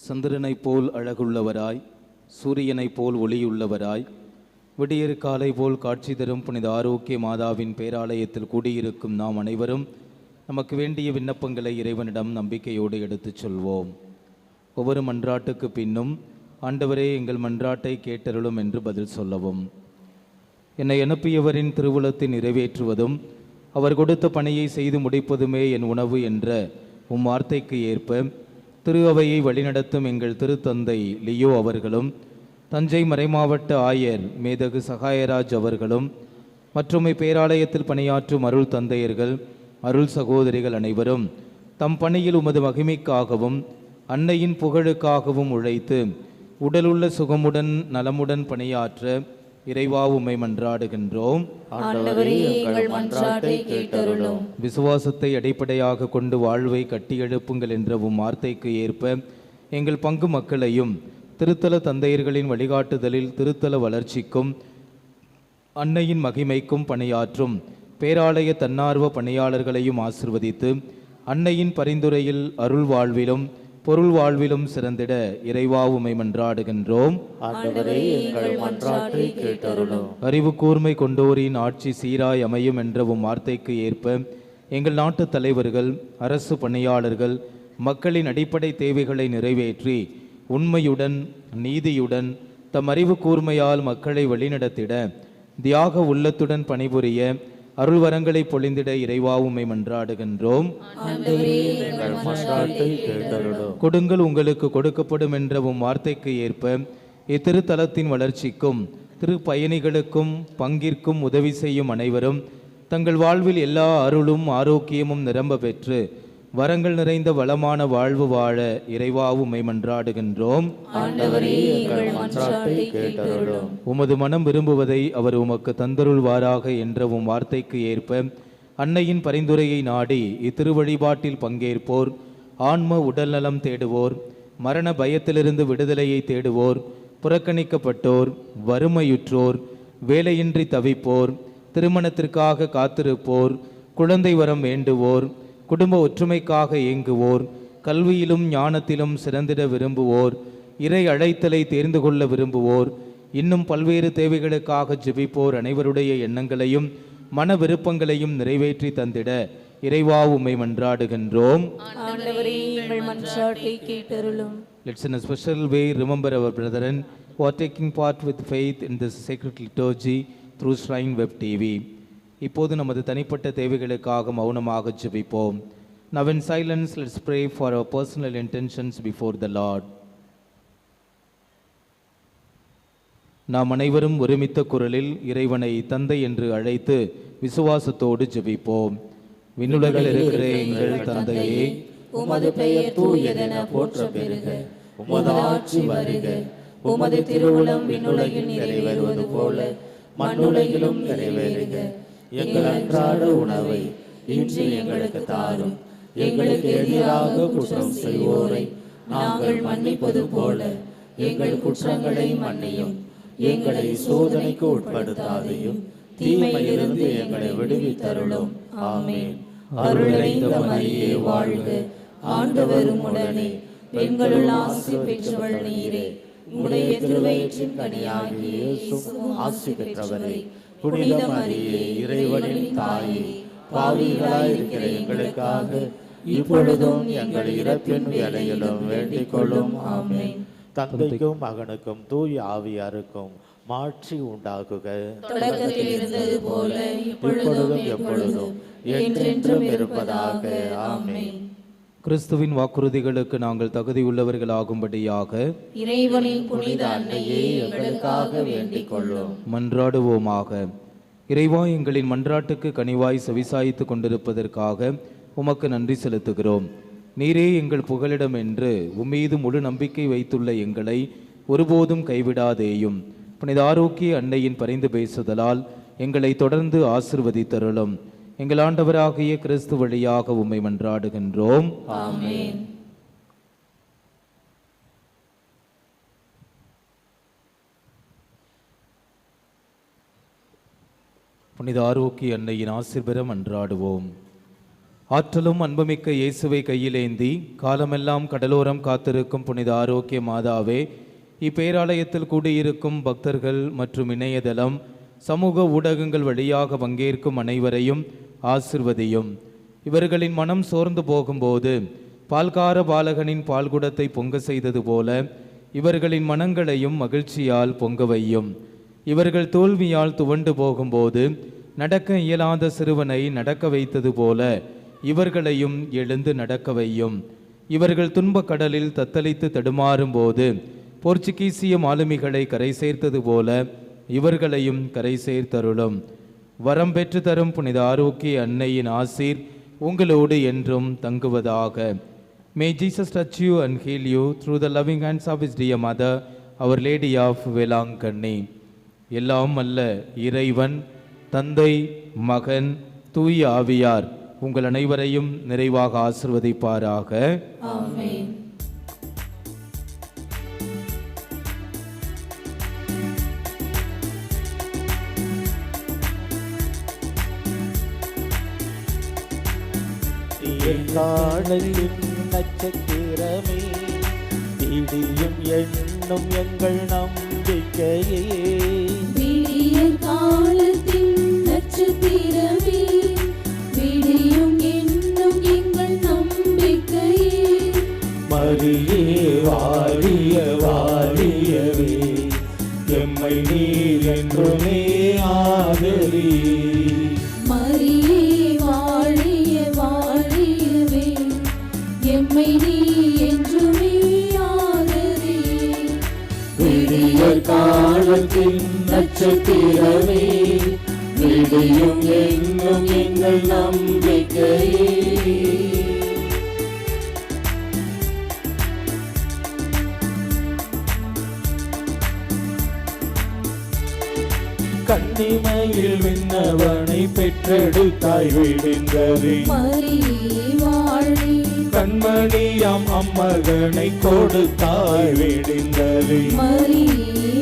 சந்திரனைப் போல் அழகுள்ளவராய், சூரியனைப் போல் ஒளியுள்ளவராய், விடியற் காலை போல் காட்சி தரும் புனித ஆரோக்கிய மாதாவின் பேராலயத்தில் கூடியிருக்கும் நாம் அனைவரும் நமக்கு வேண்டிய விண்ணப்பங்களை இறைவனிடம் நம்பிக்கையோடு எடுத்துச் சொல்வோம். ஒவ்வொரு மன்றாட்டுக்கு பின்னும் ஆண்டவரே எங்கள் மன்றாட்டை கேட்டருளும் என்று பதில் சொல்லவும். என்னை அனுப்பியவரின் திருவுளத்தை நிறைவேற்றுவதும் அவர் கொடுத்த பணியை செய்து முடிப்பதுமே என் உணவு என்ற உம் வார்த்தைக்கு ஏற்ப திரு அவையை வழிநடத்தும் எங்கள் திருத்தந்தை லியோ அவர்களும், தஞ்சை மறைமாவட்ட ஆயர் மேதகு சகாயராஜ் அவர்களும் மற்றும் பேராலயத்தில் பணியாற்றும் அருள் தந்தையர்கள், அருள் சகோதரிகள் அனைவரும் தம் பணியில் உமது மகிமைக்காகவும் அன்னையின் புகழுக்காகவும் உழைத்து உடலுள்ள சுகமுடன் நலமுடன் பணியாற்ற இறைவா உம்மை மன்றாடுகின்றோம். ஆண்டவரே, எங்கள் மன்றாட்டை கேட்டருளும். விசுவாசத்தை அடிப்படையாக கொண்டு வாழ்வை கட்டியெழுப்புங்கள் என்ற உம் வார்த்தைக்கு ஏற்ப எங்கள் பங்கு மக்களையும் திருத்தல தந்தையர்களின் வழிகாட்டுதலில் திருத்தல வளர்ச்சிக்கும் அன்னையின் மகிமைக்கும் பணியாற்றும் பேராலய தன்னார்வ பணியாளர்களையும் ஆசிர்வதித்து அன்னையின் பரிந்துரையில் அருள் வாழ்விலும் பொருள் வாழ்விலும் சிறந்திட இறைவா உம்மை மன்றாடுகின்றோம். ஆண்டவரே, எங்கள் மன்றாட்டை கேட்டருளும். அறிவு கூர்மை கொண்டோரின் ஆட்சி சீராய் அமையும் என்ற உம் வார்த்தைக்கு ஏற்ப எங்கள் நாட்டு தலைவர்கள், அரசு பணியாளர்கள் மக்களின் அடிப்படை தேவைகளை நிறைவேற்றி உண்மையுடன் நீதியுடன் தம் அறிவு கூர்மையால் மக்களை வழிநடத்திட தியாக உள்ளத்துடன் பணிபுரிய அருள்வரங்களை பொழிந்திட இறைவா உம்மை மன்றாடுகின்றோம். கொடுங்கள் உங்களுக்கு கொடுக்கப்படும் என்ற உம் வார்த்தைக்கு ஏற்ப இத்திருத்தலத்தின் வளர்ச்சிக்கும் திரு பயணிகளுக்கும் பங்கிற்கும் உதவி செய்யும் அனைவரும் தங்கள் வாழ்வில் எல்லா அருளும் ஆரோக்கியமும் நிரம்ப பெற்று வரங்கள் நிறைந்த வளமான வாழ்வு வாழ இறைவா உம்மை மன்றாடுகின்றோம். உமது மனம் விரும்புவதை அவர் உமக்கு தந்தருள்வாராக என்ற உம் வார்த்தைக்கு ஏற்ப அன்னையின் பரிந்துரையை நாடி இத்திருவழிபாட்டில் பங்கேற்போர், ஆன்ம உடல்நலம் தேடுவோர், மரண பயத்திலிருந்து விடுதலையை தேடுவோர், புறக்கணிக்கப்பட்டோர், வறுமையுற்றோர், வேலையின்றி தவிப்போர், திருமணத்திற்காக காத்திருப்போர், குழந்தை வரம் வேண்டுவோர், குடும்ப ஒற்றுமைக்காக ஏங்குவோர், கல்வியிலும் ஞானத்திலும் சிறந்திட விரும்புவோர், இறை அழைத்தலை தேர்ந்து கொள்ள விரும்புவோர், இன்னும் பல்வேறு தேவைகளுக்காக ஜெபிப்போர் அனைவருடைய எண்ணங்களையும் மன விருப்பங்களையும் நிறைவேற்றி தந்திட இறைவா உம்மை மன்றாடுகின்றோம். Let's in a special way remember our brethren who are taking part with faith in this sacred liturgy through Shrine Web TV. இப்போது நமது தனிப்பட்ட தேவைகளுக்காக மௌனமாக ஜெபிப்போம். Now in silence, let's pray for our personal intentions before the Lord. நாம் அனைவரும் ஒருமித்த குரலில் இறைவனை தந்தை என்று அழைத்து விசுவாசத்தோடு ஜெபிப்போம். விண்ணுலகில் இருக்கிற எங்கள் தந்தையே, உமது பெயர் தூயதென போற்ற பெறுக. உமது ஆட்சி வருக. உமது திருவுளம் விண்ணுலகில் நிறைவேறுவது போல மண்ணுலகிலும் நிறைவேறுக. எங்கள் அன்றாட உணவை இன்று எங்களுக்கு தாரும். எங்களுக்கு எதிராக குற்றம் செய்வோரை நாங்கள் மன்னிப்பது போல எங்கள் குற்றங்களை மன்னியும். எங்களை சோதனைக்கு உட்படுத்தாதையும் தீமையிலிருந்து எங்களை விடுவித்தருளும். ஆமென். அருள் நிறைந்த மரியே வாழ்க. ஆண்டவர் உம்முடனே, பெண்களுள் ஆசி பெற்றவள் நீரே. உம்முடைய திருவயிற்றின் கனியாகிய இயேசுவும் ஆசி பெற்றவரே. புனித மரியே, இறைவனின் தாயே, பாவிகளாயிருக்கிற எங்களுக்காக இப்பொழுதும் எங்கள் இறப்பின் வேளையிலும் வேண்டிக் கொள்ளும். ஆமென். தந்தைக்கும் மகனுக்கும் தூய ஆவியாருக்கும் மாட்சி உண்டாகுக. தொடக்கத்தில் இருந்தது போல இப்பொழுதும் எப்பொழுதும் என்றென்றும் இருப்பதாக. ஆமென். கிறிஸ்துவின் வாக்குறுதிகளுக்கு நாங்கள் தகுதியுள்ளவர்களாகும்படியாக இறைவனின் புனித அன்னையே, எங்களுக்காக வேண்டிக் கொள்ளும். மன்றாடுவோமாக. இறைவா, எங்களின் மன்றாட்டுக்கு கனிவாய் செவிசாய்த்து கொண்டிருப்பதற்காக உமக்கு நன்றி செலுத்துகிறோம். நீரே எங்கள் புகலிடம் என்று உம்மீது முழு நம்பிக்கை வைத்துள்ள எங்களை ஒருபோதும் கைவிடாதேயும். புனித ஆரோக்கிய அன்னையின் பரிந்து பேசுதலால் எங்களை தொடர்ந்து ஆசிர்வதித்தருளும். எங்கள் ஆண்டவராகிய கிறிஸ்து வழியாக உம்மை மன்றாடுகின்றோம். ஆமென். புனித ஆரோக்கிய அன்னையின் ஆசீர் பெற மன்றாடுவோம். ஆற்றலும் அன்புமிக்க இயேசுவை கையிலேந்தி காலமெல்லாம் கடலோரம் காத்திருக்கும் புனித ஆரோக்கிய மாதாவே, இப்பேராலயத்தில் கூடியிருக்கும் பக்தர்கள் மற்றும் இணையதளம் சமூக ஊடகங்கள் வழியாக பங்கேற்கும் அனைவரையும் ஆசிர்வதியும். இவர்களின் மனம் சோர்ந்து போகும்போது பால்கார பாலகனின் பால்குடத்தை பொங்க செய்தது போல இவர்களின் மனங்களையும் மகிழ்ச்சியால் பொங்க வையும். இவர்கள் தோல்வியால் துவண்டு போகும்போது நடக்க இயலாத சிறுவனை நடக்க வைத்தது போல இவர்களையும் எழுந்து நடக்க வையும். இவர்கள் துன்பக் கடலில் தத்தளித்து தடுமாறும் போது போர்ச்சுகீசிய மாலுமிகளை கரை சேர்த்தது போல இவர்களையும் கரை சேர்த்தருளும். வரம் பெற்று தரும் புனித ஆரோக்கிய அன்னையின் ஆசீர் உங்களோடு என்றும் தங்குவதாக. May Jesus touch you and heal you through the loving hands of his dear mother, Our Lady of Velankanni. எல்லாம் அல்ல இறைவன், தந்தை, மகன், தூய ஆவியார் உங்கள் அனைவரையும் நிறைவாக ஆசிர்வதிப்பாராக. ஆமென். எங்காலத்தின் நட்சத்திரமே, விடியும் எண்ணும் எங்கள் நம்பிக்கையே. விடிய காலத்தின் நட்சத்திரமே, விடியும் என்னும் எங்கள் நம்பிக்கையே. மரியே வாழிய வாழியவே, எம்மை நீர் என்றுமே ஆதரி. மரியே வாழிய வாழியவே, எம்மை நீ என்றுமே ஆதரி. விடிய காலத்தின் நட்சத்திரமே, விடியும் என்னும் எங்கள் நம்பிக்கையே. கன்னிமையில் விண்ணவனை பெற்றெடுத்தாய் விடிந்தது. மரியே வாழி, கண்மணியாம் அம்மகனை கொடுத்தாய் விடிந்தது. மரியே